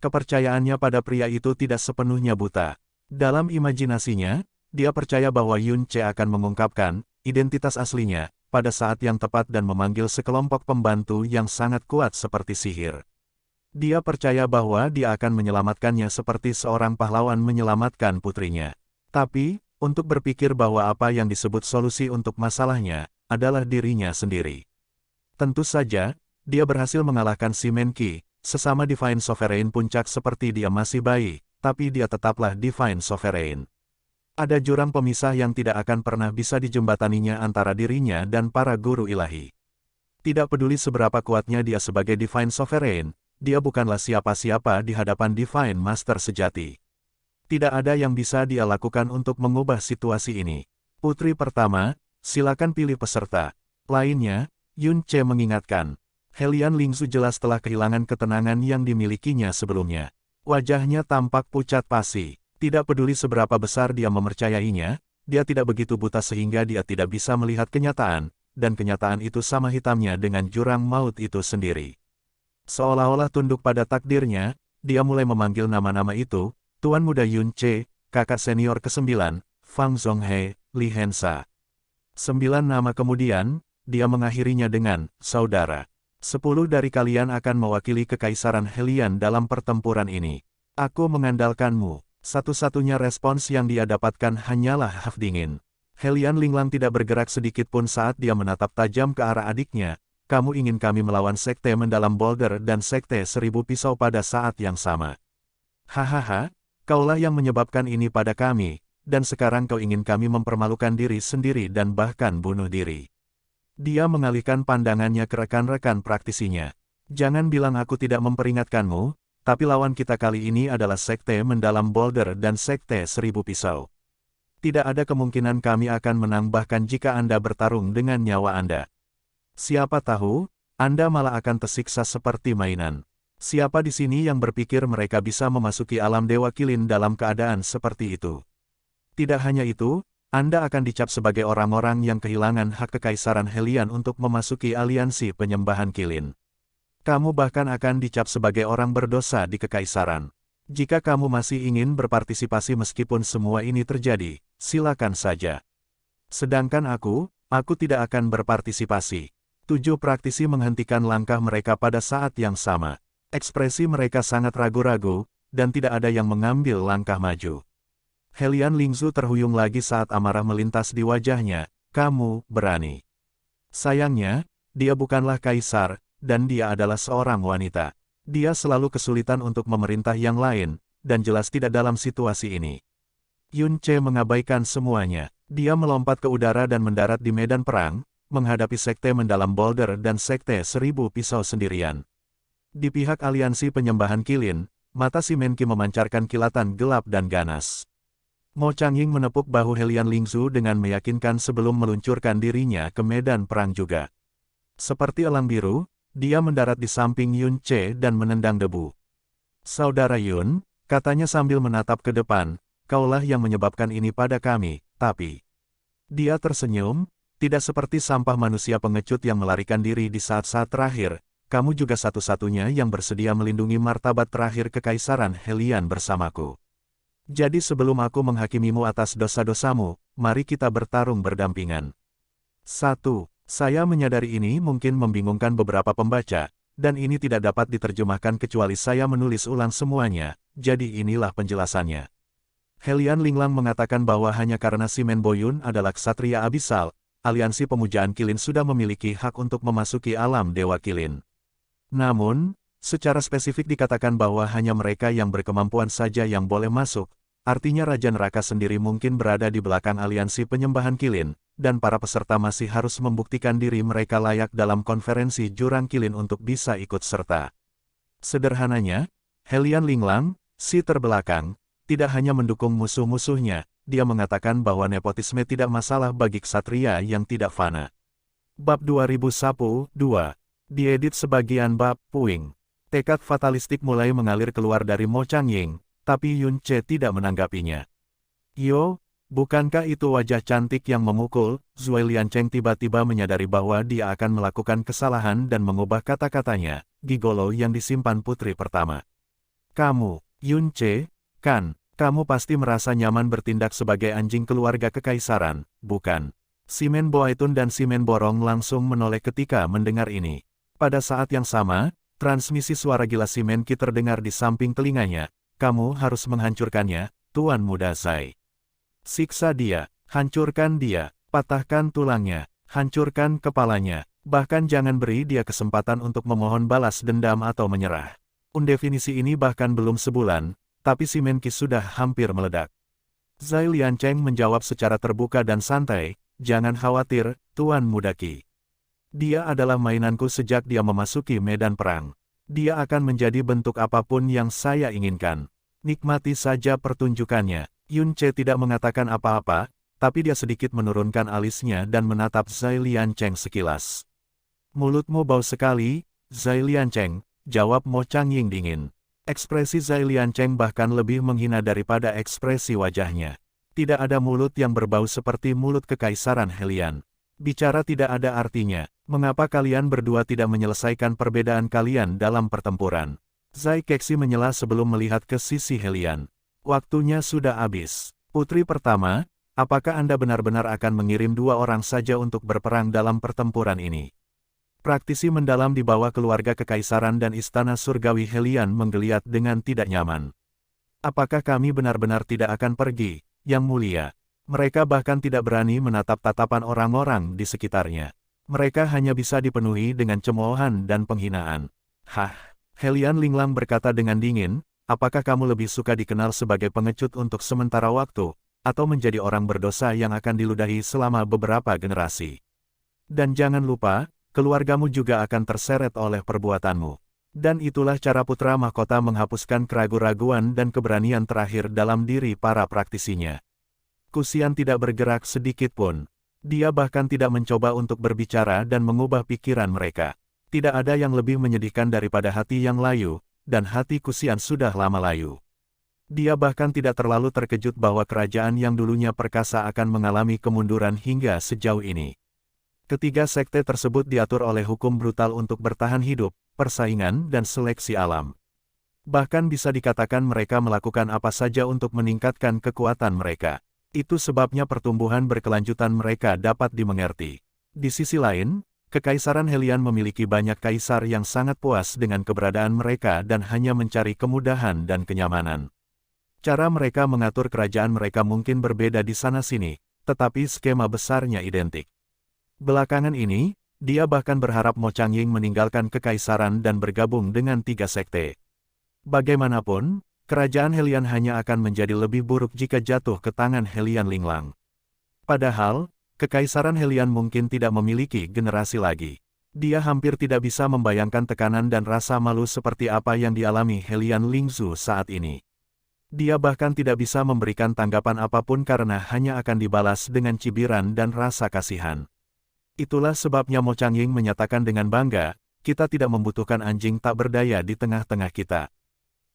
Kepercayaannya pada pria itu tidak sepenuhnya buta. Dalam imajinasinya, dia percaya bahwa Yun Ce akan mengungkapkan identitas aslinya pada saat yang tepat dan memanggil sekelompok pembantu yang sangat kuat seperti sihir. Dia percaya bahwa dia akan menyelamatkannya seperti seorang pahlawan menyelamatkan putrinya. Tapi, untuk berpikir bahwa apa yang disebut solusi untuk masalahnya adalah dirinya sendiri. Tentu saja, dia berhasil mengalahkan si Menqi, sesama Divine Sovereign puncak seperti dia masih bayi, tapi dia tetaplah Divine Sovereign. Ada jurang pemisah yang tidak akan pernah bisa dijembataninya antara dirinya dan para guru ilahi. Tidak peduli seberapa kuatnya dia sebagai Divine Sovereign, dia bukanlah siapa-siapa di hadapan Divine Master sejati. Tidak ada yang bisa dia lakukan untuk mengubah situasi ini. Putri pertama, silakan pilih peserta. Lainnya, Yun Ce mengingatkan. Helian Lingzu jelas telah kehilangan ketenangan yang dimilikinya sebelumnya. Wajahnya tampak pucat pasi. Tidak peduli seberapa besar dia mempercayainya, dia tidak begitu buta sehingga dia tidak bisa melihat kenyataan, dan kenyataan itu sama hitamnya dengan jurang maut itu sendiri. Seolah-olah tunduk pada takdirnya, dia mulai memanggil nama-nama itu, Tuan Muda Yun Ce, kakak senior ke-9, Fang Zhonghe, Li Hensa. 9 nama kemudian, dia mengakhirinya dengan, saudara. 10 dari kalian akan mewakili Kekaisaran Helian dalam pertempuran ini. Aku mengandalkanmu. Satu-satunya respons yang dia dapatkan hanyalah haf dingin. Helian Linglang tidak bergerak sedikit pun saat dia menatap tajam ke arah adiknya. Kamu ingin kami melawan Sekte Mendalam Boulder dan Sekte Seribu Pisau pada saat yang sama. Hahaha, kaulah yang menyebabkan ini pada kami, dan sekarang kau ingin kami mempermalukan diri sendiri dan bahkan bunuh diri. Dia mengalihkan pandangannya ke rekan-rekan praktisinya. Jangan bilang aku tidak memperingatkanmu, tapi lawan kita kali ini adalah Sekte Mendalam Boulder dan Sekte Seribu Pisau. Tidak ada kemungkinan kami akan menang bahkan jika Anda bertarung dengan nyawa Anda. Siapa tahu, Anda malah akan tersiksa seperti mainan. Siapa di sini yang berpikir mereka bisa memasuki alam Dewa Kilin dalam keadaan seperti itu? Tidak hanya itu, Anda akan dicap sebagai orang-orang yang kehilangan hak kekaisaran Helian untuk memasuki aliansi penyembahan Qilin. Kamu bahkan akan dicap sebagai orang berdosa di kekaisaran. Jika kamu masih ingin berpartisipasi meskipun semua ini terjadi, silakan saja. Sedangkan aku tidak akan berpartisipasi. 7 praktisi menghentikan langkah mereka pada saat yang sama. Ekspresi mereka sangat ragu-ragu, dan tidak ada yang mengambil langkah maju. Helian Lingzu terhuyung lagi saat amarah melintas di wajahnya. Kamu berani. Sayangnya, dia bukanlah kaisar, dan dia adalah seorang wanita. Dia selalu kesulitan untuk memerintah yang lain, dan jelas tidak dalam situasi ini. Yun Ce mengabaikan semuanya. Dia melompat ke udara dan mendarat di medan perang, menghadapi sekte mendalam Boulder dan sekte 1000 pisau sendirian. Di pihak aliansi penyembahan Qilin, mata si Menqi memancarkan kilatan gelap dan ganas. Mo Changying menepuk bahu Helian Lingzu dengan meyakinkan sebelum meluncurkan dirinya ke medan perang juga. Seperti elang biru, dia mendarat di samping Yun Ce dan menendang debu. Saudara Yun, katanya sambil menatap ke depan, kaulah yang menyebabkan ini pada kami, tapi... Dia tersenyum, tidak seperti sampah manusia pengecut yang melarikan diri di saat-saat terakhir, kamu juga satu-satunya yang bersedia melindungi martabat terakhir kekaisaran Helian bersamaku. Jadi sebelum aku menghakimimu atas dosa-dosamu, mari kita bertarung berdampingan. 1. Saya menyadari ini mungkin membingungkan beberapa pembaca, dan ini tidak dapat diterjemahkan kecuali saya menulis ulang semuanya, jadi inilah penjelasannya. Helian Linglang mengatakan bahwa hanya karena si Menboyun adalah ksatria abisal, aliansi pemujaan Qilin sudah memiliki hak untuk memasuki alam Dewa Qilin. Namun, secara spesifik dikatakan bahwa hanya mereka yang berkemampuan saja yang boleh masuk, artinya Raja Neraka sendiri mungkin berada di belakang aliansi penyembahan Qilin, dan para peserta masih harus membuktikan diri mereka layak dalam konferensi Jurang Qilin untuk bisa ikut serta. Sederhananya, Helian Linglang, si terbelakang, tidak hanya mendukung musuh-musuhnya, dia mengatakan bahwa nepotisme tidak masalah bagi ksatria yang tidak fana. Bab 2001-2 diedit sebagian bab, puing. Tekad fatalistik mulai mengalir keluar dari Mo Changying, tapi Yun Ce tidak menanggapinya. Yo, bukankah itu wajah cantik yang memukul? Zhuai Liancheng tiba-tiba menyadari bahwa dia akan melakukan kesalahan dan mengubah kata-katanya, gigolo yang disimpan putri pertama. Kamu, Yun Ce, kan, kamu pasti merasa nyaman bertindak sebagai anjing keluarga kekaisaran, bukan? Si Menboaitun dan si Menborong langsung menoleh ketika mendengar ini. Pada saat yang sama, transmisi suara gila si Menqi terdengar di samping telinganya. Kamu harus menghancurkannya, Tuan Muda Zai. Siksa dia, hancurkan dia, patahkan tulangnya, hancurkan kepalanya, bahkan jangan beri dia kesempatan untuk memohon balas dendam atau menyerah. Definisi ini bahkan belum sebulan, tapi si Menqi sudah hampir meledak. Zai Liancheng menjawab secara terbuka dan santai, jangan khawatir, Tuan Muda Qi. Dia adalah mainanku sejak dia memasuki medan perang. Dia akan menjadi bentuk apapun yang saya inginkan. Nikmati saja pertunjukannya. Yun Ce tidak mengatakan apa-apa, tapi dia sedikit menurunkan alisnya dan menatap Zai Liancheng sekilas. Mulutmu bau sekali, Zai Liancheng, jawab Mo Changying dingin. Ekspresi Zai Liancheng bahkan lebih menghina daripada ekspresi wajahnya. Tidak ada mulut yang berbau seperti mulut kekaisaran Helian. Bicara tidak ada artinya, mengapa kalian berdua tidak menyelesaikan perbedaan kalian dalam pertempuran? Zai Kexi menyela sebelum melihat ke sisi Helian. Waktunya sudah habis. Putri pertama, apakah Anda benar-benar akan mengirim 2 orang saja untuk berperang dalam pertempuran ini? Praktisi mendalam di bawah keluarga kekaisaran dan istana surgawi Helian menggeliat dengan tidak nyaman. Apakah kami benar-benar tidak akan pergi, Yang Mulia? Mereka bahkan tidak berani menatap tatapan orang-orang di sekitarnya. Mereka hanya bisa dipenuhi dengan cemoohan dan penghinaan. Hah, Helian Linglang berkata dengan dingin, apakah kamu lebih suka dikenal sebagai pengecut untuk sementara waktu, atau menjadi orang berdosa yang akan diludahi selama beberapa generasi? Dan jangan lupa, keluargamu juga akan terseret oleh perbuatanmu. Dan itulah cara putra mahkota menghapuskan keraguan-raguan dan keberanian terakhir dalam diri para praktisinya. Kusian tidak bergerak sedikit pun. Dia bahkan tidak mencoba untuk berbicara dan mengubah pikiran mereka. Tidak ada yang lebih menyedihkan daripada hati yang layu, dan hati Kusian sudah lama layu. Dia bahkan tidak terlalu terkejut bahwa kerajaan yang dulunya perkasa akan mengalami kemunduran hingga sejauh ini. Ketiga sekte tersebut diatur oleh hukum brutal untuk bertahan hidup, persaingan dan seleksi alam. Bahkan bisa dikatakan mereka melakukan apa saja untuk meningkatkan kekuatan mereka. Itu sebabnya pertumbuhan berkelanjutan mereka dapat dimengerti. Di sisi lain, Kekaisaran Hellion memiliki banyak kaisar yang sangat puas dengan keberadaan mereka dan hanya mencari kemudahan dan kenyamanan. Cara mereka mengatur kerajaan mereka mungkin berbeda di sana-sini, tetapi skema besarnya identik. Belakangan ini, dia bahkan berharap Mo Changying meninggalkan kekaisaran dan bergabung dengan tiga sekte. Bagaimanapun, kerajaan Hellion hanya akan menjadi lebih buruk jika jatuh ke tangan Hellion Linglang. Padahal, Kekaisaran Hellion mungkin tidak memiliki generasi lagi. Dia hampir tidak bisa membayangkan tekanan dan rasa malu seperti apa yang dialami Hellion Lingzhu saat ini. Dia bahkan tidak bisa memberikan tanggapan apapun karena hanya akan dibalas dengan cibiran dan rasa kasihan. Itulah sebabnya Mo Changying menyatakan dengan bangga, kita tidak membutuhkan anjing tak berdaya di tengah-tengah kita.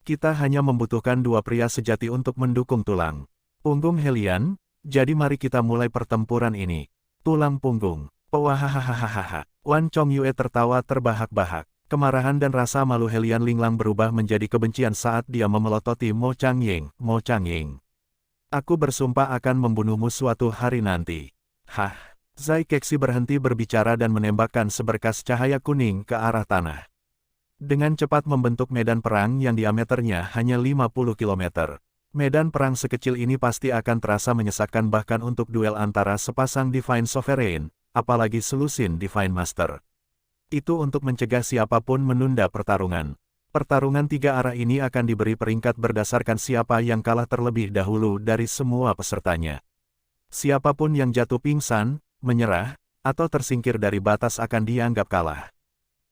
Kita hanya membutuhkan dua pria sejati untuk mendukung tulang punggung Hellion. Jadi mari kita mulai pertempuran ini. Tulang punggung. Wahahaha. Wan Chongyue tertawa terbahak-bahak. Kemarahan dan rasa malu Hellion Linglang berubah menjadi kebencian saat dia memelototi Mo Changying. Mo Changying, aku bersumpah akan membunuhmu suatu hari nanti. Hah. Zai Kexi berhenti berbicara dan menembakkan seberkas cahaya kuning ke arah tanah. Dengan cepat membentuk medan perang yang diameternya hanya 50 km. Medan perang sekecil ini pasti akan terasa menyesakkan bahkan untuk duel antara sepasang Divine Sovereign, apalagi selusin Divine Master. Itu untuk mencegah siapapun menunda pertarungan. Pertarungan tiga arah ini akan diberi peringkat berdasarkan siapa yang kalah terlebih dahulu dari semua pesertanya. Siapapun yang jatuh pingsan, menyerah, atau tersingkir dari batas akan dianggap kalah.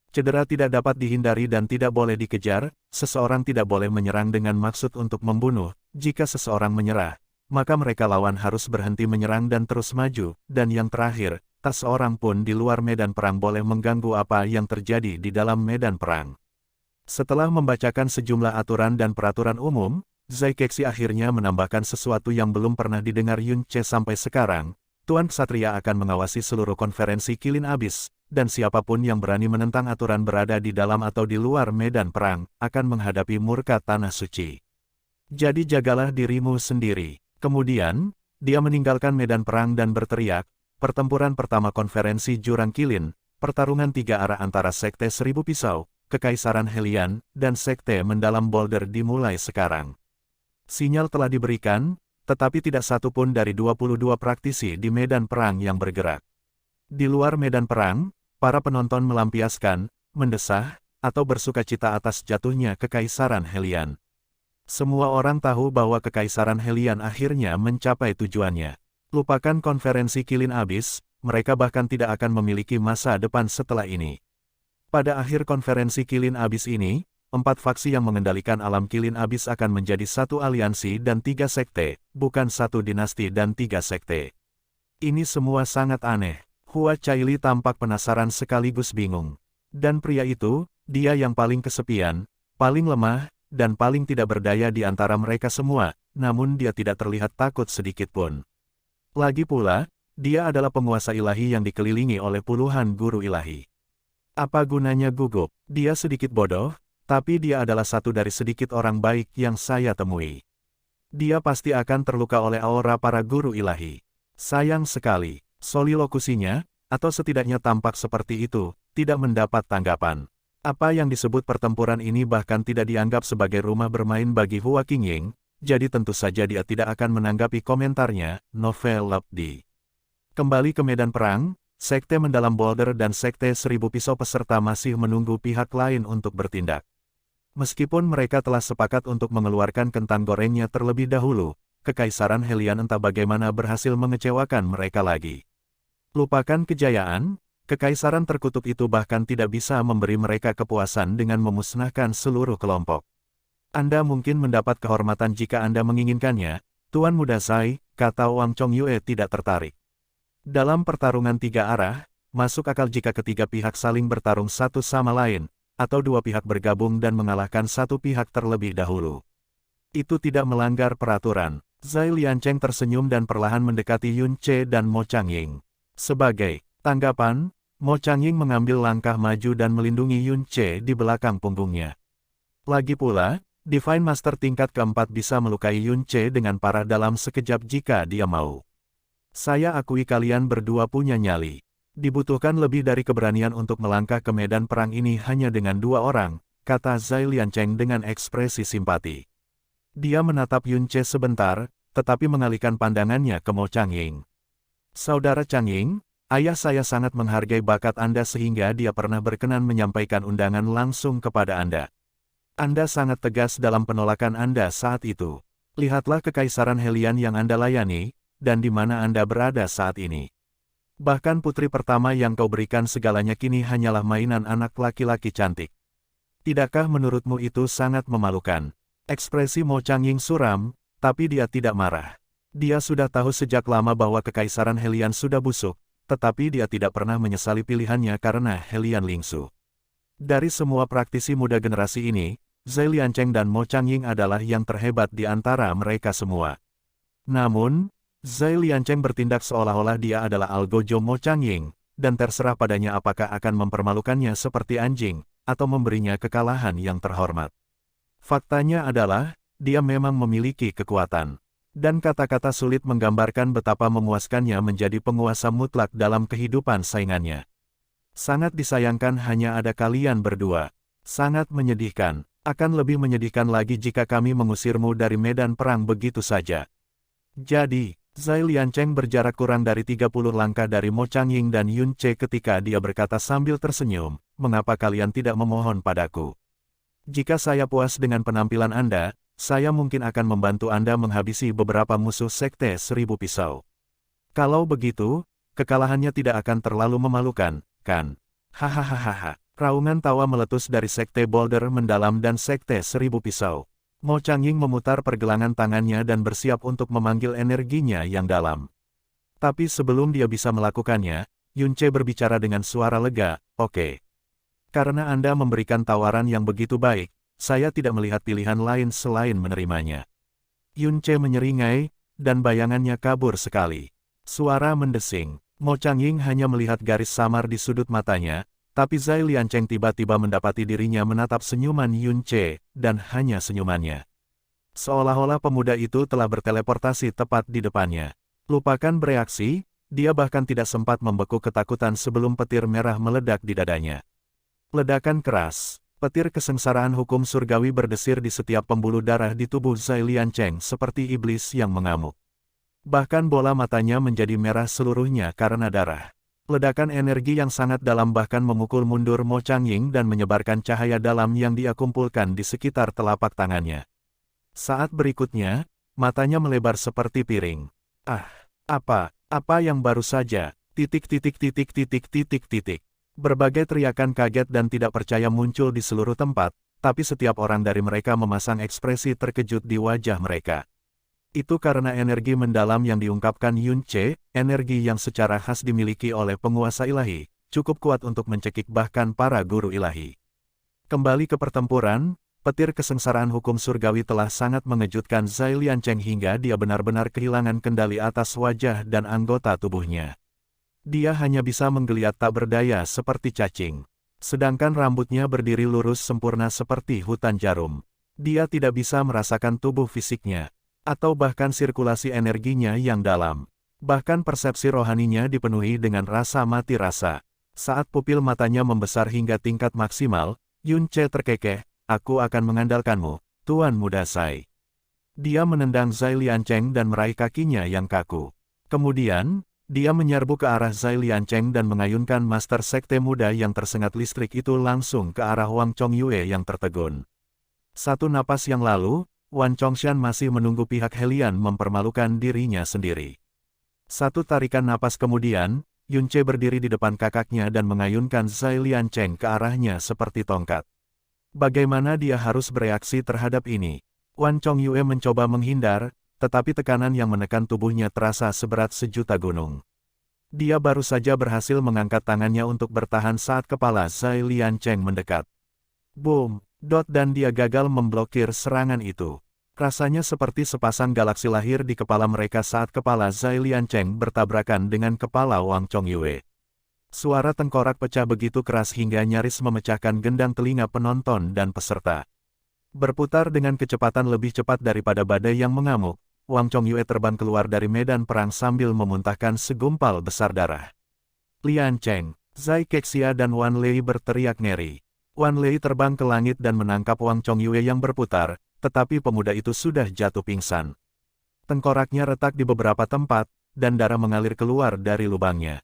Cedera tidak dapat dihindari dan tidak boleh dikejar, seseorang tidak boleh menyerang dengan maksud untuk membunuh. Jika seseorang menyerah, maka mereka lawan harus berhenti menyerang dan terus maju, dan yang terakhir, tak seorang pun di luar medan perang boleh mengganggu apa yang terjadi di dalam medan perang. Setelah membacakan sejumlah aturan dan peraturan umum, Zai Kexi akhirnya menambahkan sesuatu yang belum pernah didengar Yun Ce sampai sekarang. Tuan Ksatria akan mengawasi seluruh konferensi Kilin Abyss, dan siapapun yang berani menentang aturan berada di dalam atau di luar medan perang, akan menghadapi murka Tanah Suci. Jadi jagalah dirimu sendiri. Kemudian, dia meninggalkan medan perang dan berteriak, pertempuran pertama konferensi Jurang Kilin, pertarungan tiga arah antara Sekte Seribu Pisau, Kekaisaran Hellion, dan Sekte Mendalam Boulder dimulai sekarang. Sinyal telah diberikan, tetapi tidak satu pun dari 22 praktisi di medan perang yang bergerak. Di luar medan perang, para penonton melampiaskan, mendesah, atau bersukacita atas jatuhnya Kekaisaran Hellion. Semua orang tahu bahwa Kekaisaran Hellion akhirnya mencapai tujuannya. Lupakan konferensi Kilin Abyss, mereka bahkan tidak akan memiliki masa depan setelah ini. Pada akhir konferensi Kilin Abyss ini, 4 faksi yang mengendalikan alam Kilin Abyss akan menjadi satu aliansi dan 3 sekte, bukan satu dinasti dan 3 sekte. Ini semua sangat aneh. Hua Caili tampak penasaran sekaligus bingung. Dan pria itu, dia yang paling kesepian, paling lemah, dan paling tidak berdaya di antara mereka semua, namun dia tidak terlihat takut sedikit pun. Lagi pula, dia adalah penguasa ilahi yang dikelilingi oleh puluhan guru ilahi. Apa gunanya gugup? Dia sedikit bodoh, tapi dia adalah satu dari sedikit orang baik yang saya temui. Dia pasti akan terluka oleh aura para guru ilahi. Sayang sekali, solilokusinya, atau setidaknya tampak seperti itu, tidak mendapat tanggapan. Apa yang disebut pertempuran ini bahkan tidak dianggap sebagai rumah bermain bagi Hua Qingying, jadi tentu saja dia tidak akan menanggapi komentarnya. Novel Lebdi. Kembali ke medan perang, Sekte Mendalam Boulder dan Sekte Seribu Pisau peserta masih menunggu pihak lain untuk bertindak. Meskipun mereka telah sepakat untuk mengeluarkan kentang gorengnya terlebih dahulu, Kekaisaran Hellion entah bagaimana berhasil mengecewakan mereka lagi. Lupakan kejayaan, Kekaisaran terkutuk itu bahkan tidak bisa memberi mereka kepuasan dengan memusnahkan seluruh kelompok. Anda mungkin mendapat kehormatan jika Anda menginginkannya, Tuan Muda Zai, kata Wang Chongyue tidak tertarik. Dalam pertarungan tiga arah, masuk akal jika ketiga pihak saling bertarung satu sama lain, atau dua pihak bergabung dan mengalahkan satu pihak terlebih dahulu. Itu tidak melanggar peraturan. Zhai Liancheng tersenyum dan perlahan mendekati Yun Ce dan Mo Changying. Sebagai tanggapan, Mo Changying mengambil langkah maju dan melindungi Yun Ce di belakang punggungnya. Lagi pula, Divine Master tingkat keempat bisa melukai Yun Ce dengan parah dalam sekejap jika dia mau. Saya akui kalian berdua punya nyali. Dibutuhkan lebih dari keberanian untuk melangkah ke medan perang ini hanya dengan 2 orang, kata Zhai Liancheng dengan ekspresi simpati. Dia menatap Yun Ce sebentar, tetapi mengalihkan pandangannya ke Mo Changying. Saudara Changying, ayah saya sangat menghargai bakat Anda sehingga dia pernah berkenan menyampaikan undangan langsung kepada Anda. Anda sangat tegas dalam penolakan Anda saat itu. Lihatlah kekaisaran Helian yang Anda layani, dan di mana Anda berada saat ini. Bahkan putri pertama yang kau berikan segalanya kini hanyalah mainan anak laki-laki cantik. Tidakkah menurutmu itu sangat memalukan? Ekspresi Mo Changying suram, tapi dia tidak marah. Dia sudah tahu sejak lama bahwa kekaisaran Helian sudah busuk, tetapi dia tidak pernah menyesali pilihannya karena Helian Lingsu. Dari semua praktisi muda generasi ini, Zhai Liancheng dan Mo Changying adalah yang terhebat di antara mereka semua. Namun, Zhai Liancheng bertindak seolah-olah dia adalah algojo Mo Changying, dan terserah padanya apakah akan mempermalukannya seperti anjing, atau memberinya kekalahan yang terhormat. Faktanya adalah, dia memang memiliki kekuatan. Dan kata-kata sulit menggambarkan betapa memuaskannya menjadi penguasa mutlak dalam kehidupan saingannya. Sangat disayangkan hanya ada kalian berdua. Sangat menyedihkan. Akan lebih menyedihkan lagi jika kami mengusirmu dari medan perang begitu saja. Jadi, Zhai Liancheng berjarak kurang dari 30 langkah dari Mo Changying dan Yun Ce ketika dia berkata sambil tersenyum, mengapa kalian tidak memohon padaku? Jika saya puas dengan penampilan Anda, saya mungkin akan membantu Anda menghabisi beberapa musuh Sekte Seribu Pisau. Kalau begitu, kekalahannya tidak akan terlalu memalukan, kan? Hahaha. Raungan tawa meletus dari Sekte Boulder Mendalam dan Sekte Seribu Pisau. Mo Changying memutar pergelangan tangannya dan bersiap untuk memanggil energinya yang dalam. Tapi sebelum dia bisa melakukannya, Yun Ce berbicara dengan suara lega, "Oke. Karena Anda memberikan tawaran yang begitu baik, saya tidak melihat pilihan lain selain menerimanya." Yun Ce menyeringai, dan bayangannya kabur sekali. Suara mendesing. Mo Changying hanya melihat garis samar di sudut matanya, tapi Zhai Liancheng tiba-tiba mendapati dirinya menatap senyuman Yun Ce, dan hanya senyumannya. Seolah-olah pemuda itu telah berteleportasi tepat di depannya. Lupakan bereaksi, dia bahkan tidak sempat membekuk ketakutan sebelum petir merah meledak di dadanya. Ledakan keras, petir kesengsaraan hukum surgawi berdesir di setiap pembuluh darah di tubuh Zhai Liancheng seperti iblis yang mengamuk. Bahkan bola matanya menjadi merah seluruhnya karena darah. Ledakan energi yang sangat dalam bahkan memukul mundur Mo Changying dan menyebarkan cahaya dalam yang dia kumpulkan di sekitar telapak tangannya. Saat berikutnya, matanya melebar seperti piring. Apa yang baru saja, Berbagai teriakan kaget dan tidak percaya muncul di seluruh tempat, tapi setiap orang dari mereka memasang ekspresi terkejut di wajah mereka. Itu karena energi mendalam yang diungkapkan Yun Ce, energi yang secara khas dimiliki oleh penguasa ilahi, cukup kuat untuk mencekik bahkan para guru ilahi. Kembali ke pertempuran, petir kesengsaraan hukum surgawi telah sangat mengejutkan Zhai Liancheng hingga dia benar-benar kehilangan kendali atas wajah dan anggota tubuhnya. Dia hanya bisa menggeliat tak berdaya seperti cacing. Sedangkan rambutnya berdiri lurus sempurna seperti hutan jarum. Dia tidak bisa merasakan tubuh fisiknya, atau bahkan sirkulasi energinya yang dalam. Bahkan persepsi rohaninya dipenuhi dengan rasa mati rasa. Saat pupil matanya membesar hingga tingkat maksimal, Yun Ce terkekeh, "Aku akan mengandalkanmu, Tuan Muda Zhai." Dia menendang Zhai Liancheng dan meraih kakinya yang kaku. Kemudian, dia menyerbu ke arah Zhai Liancheng dan mengayunkan Master Sekte Muda yang tersengat listrik itu langsung ke arah Wang Chongyue yang tertegun. Satu napas yang lalu, Wan Chongshan masih menunggu pihak Helian mempermalukan dirinya sendiri. Satu tarikan napas kemudian, Yun Ce berdiri di depan kakaknya dan mengayunkan Zhai Liancheng ke arahnya seperti tongkat. Bagaimana dia harus bereaksi terhadap ini? Wan Chongyue mencoba menghindar, tetapi tekanan yang menekan tubuhnya terasa seberat sejuta gunung. Dia baru saja berhasil mengangkat tangannya untuk bertahan saat kepala Zhai Liancheng mendekat. Boom! Dan dia gagal memblokir serangan itu. Rasanya seperti sepasang galaksi lahir di kepala mereka saat kepala Zai Liancheng bertabrakan dengan kepala Wang Chongyue. Suara tengkorak pecah begitu keras hingga nyaris memecahkan gendang telinga penonton dan peserta. Berputar dengan kecepatan lebih cepat daripada badai yang mengamuk, Wang Chongyue terbang keluar dari medan perang sambil memuntahkan segumpal besar darah. Liancheng, Zai Kexia dan Wan Lei berteriak ngeri. Wan Lei terbang ke langit dan menangkap Wang Chongyue yang berputar, tetapi pemuda itu sudah jatuh pingsan. Tengkoraknya retak di beberapa tempat, dan darah mengalir keluar dari lubangnya.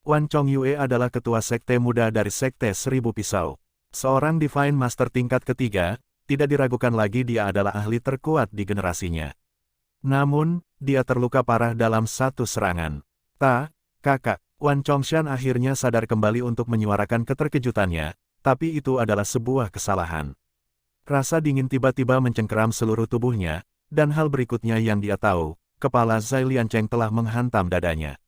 Wang Chongyue adalah ketua sekte muda dari Sekte Seribu Pisau. Seorang Divine Master tingkat ketiga, tidak diragukan lagi dia adalah ahli terkuat di generasinya. Namun, dia terluka parah dalam satu serangan. Kakak, Wan Chongshan akhirnya sadar kembali untuk menyuarakan keterkejutannya, tapi itu adalah sebuah kesalahan. Rasa dingin tiba-tiba mencengkeram seluruh tubuhnya, dan hal berikutnya yang dia tahu, kepala Zai Liancheng telah menghantam dadanya.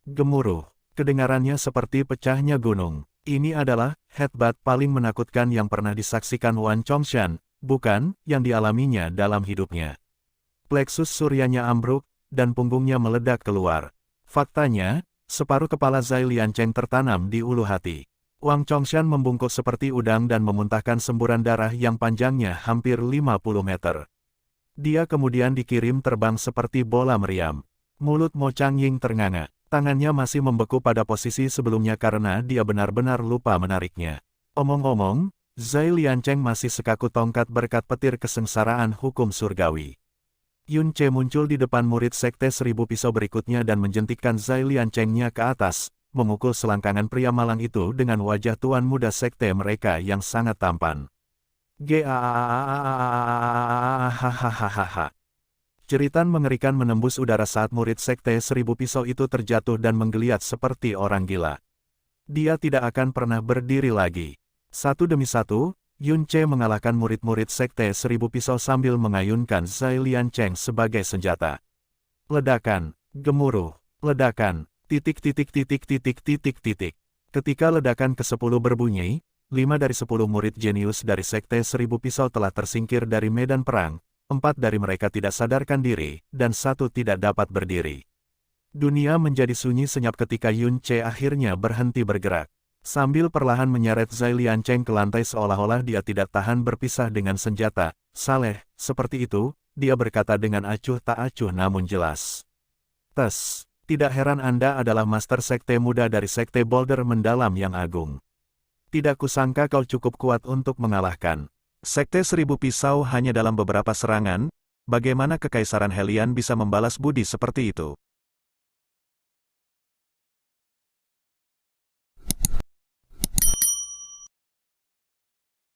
Gemuruh, kedengarannya seperti pecahnya gunung. Ini adalah headbutt paling menakutkan yang pernah disaksikan Wan Chongshan, bukan yang dialaminya dalam hidupnya. Pleksus suryanya ambruk, dan punggungnya meledak keluar. Faktanya, separuh kepala Zai Liancheng tertanam di ulu hati. Wang Chongshan membungkuk seperti udang dan memuntahkan semburan darah yang panjangnya hampir 50 meter. Dia kemudian dikirim terbang seperti bola meriam. Mulut Mo Changying ternganga. Tangannya masih membeku pada posisi sebelumnya karena dia benar-benar lupa menariknya. Omong-omong, Zai Liancheng masih sekaku tongkat berkat petir kesengsaraan hukum surgawi. Yun Che muncul di depan murid Sekte Seribu Pisau berikutnya dan menjentikkan Zai Lianchengnya ke atas, memukul selangkangan pria malang itu dengan wajah tuan muda sekte mereka yang sangat tampan. Hahaha. Jeritan mengerikan menembus udara saat murid Sekte Seribu Pisau itu terjatuh dan menggeliat seperti orang gila. Dia tidak akan pernah berdiri lagi. Satu demi satu, Yun Che mengalahkan murid-murid Sekte Seribu Pisau sambil mengayunkan Zai Liancheng sebagai senjata. Ledakan, gemuruh, ledakan. Ketika ledakan ke-10 berbunyi, 5 dari 10 murid jenius dari Sekte Seribu Pisau telah tersingkir dari medan perang, 4 dari mereka tidak sadarkan diri, dan 1 tidak dapat berdiri. Dunia menjadi sunyi senyap ketika Yun Che akhirnya berhenti bergerak. Sambil perlahan menyeret Zai Liancheng ke lantai seolah-olah dia tidak tahan berpisah dengan senjata, saleh, seperti itu, dia berkata dengan acuh tak acuh namun jelas. Tidak heran Anda adalah master sekte muda dari Sekte Boulder Mendalam yang agung. Tidak kusangka kau cukup kuat untuk mengalahkan Sekte Seribu Pisau hanya dalam beberapa serangan. Bagaimana Kekaisaran Helian bisa membalas budi seperti itu?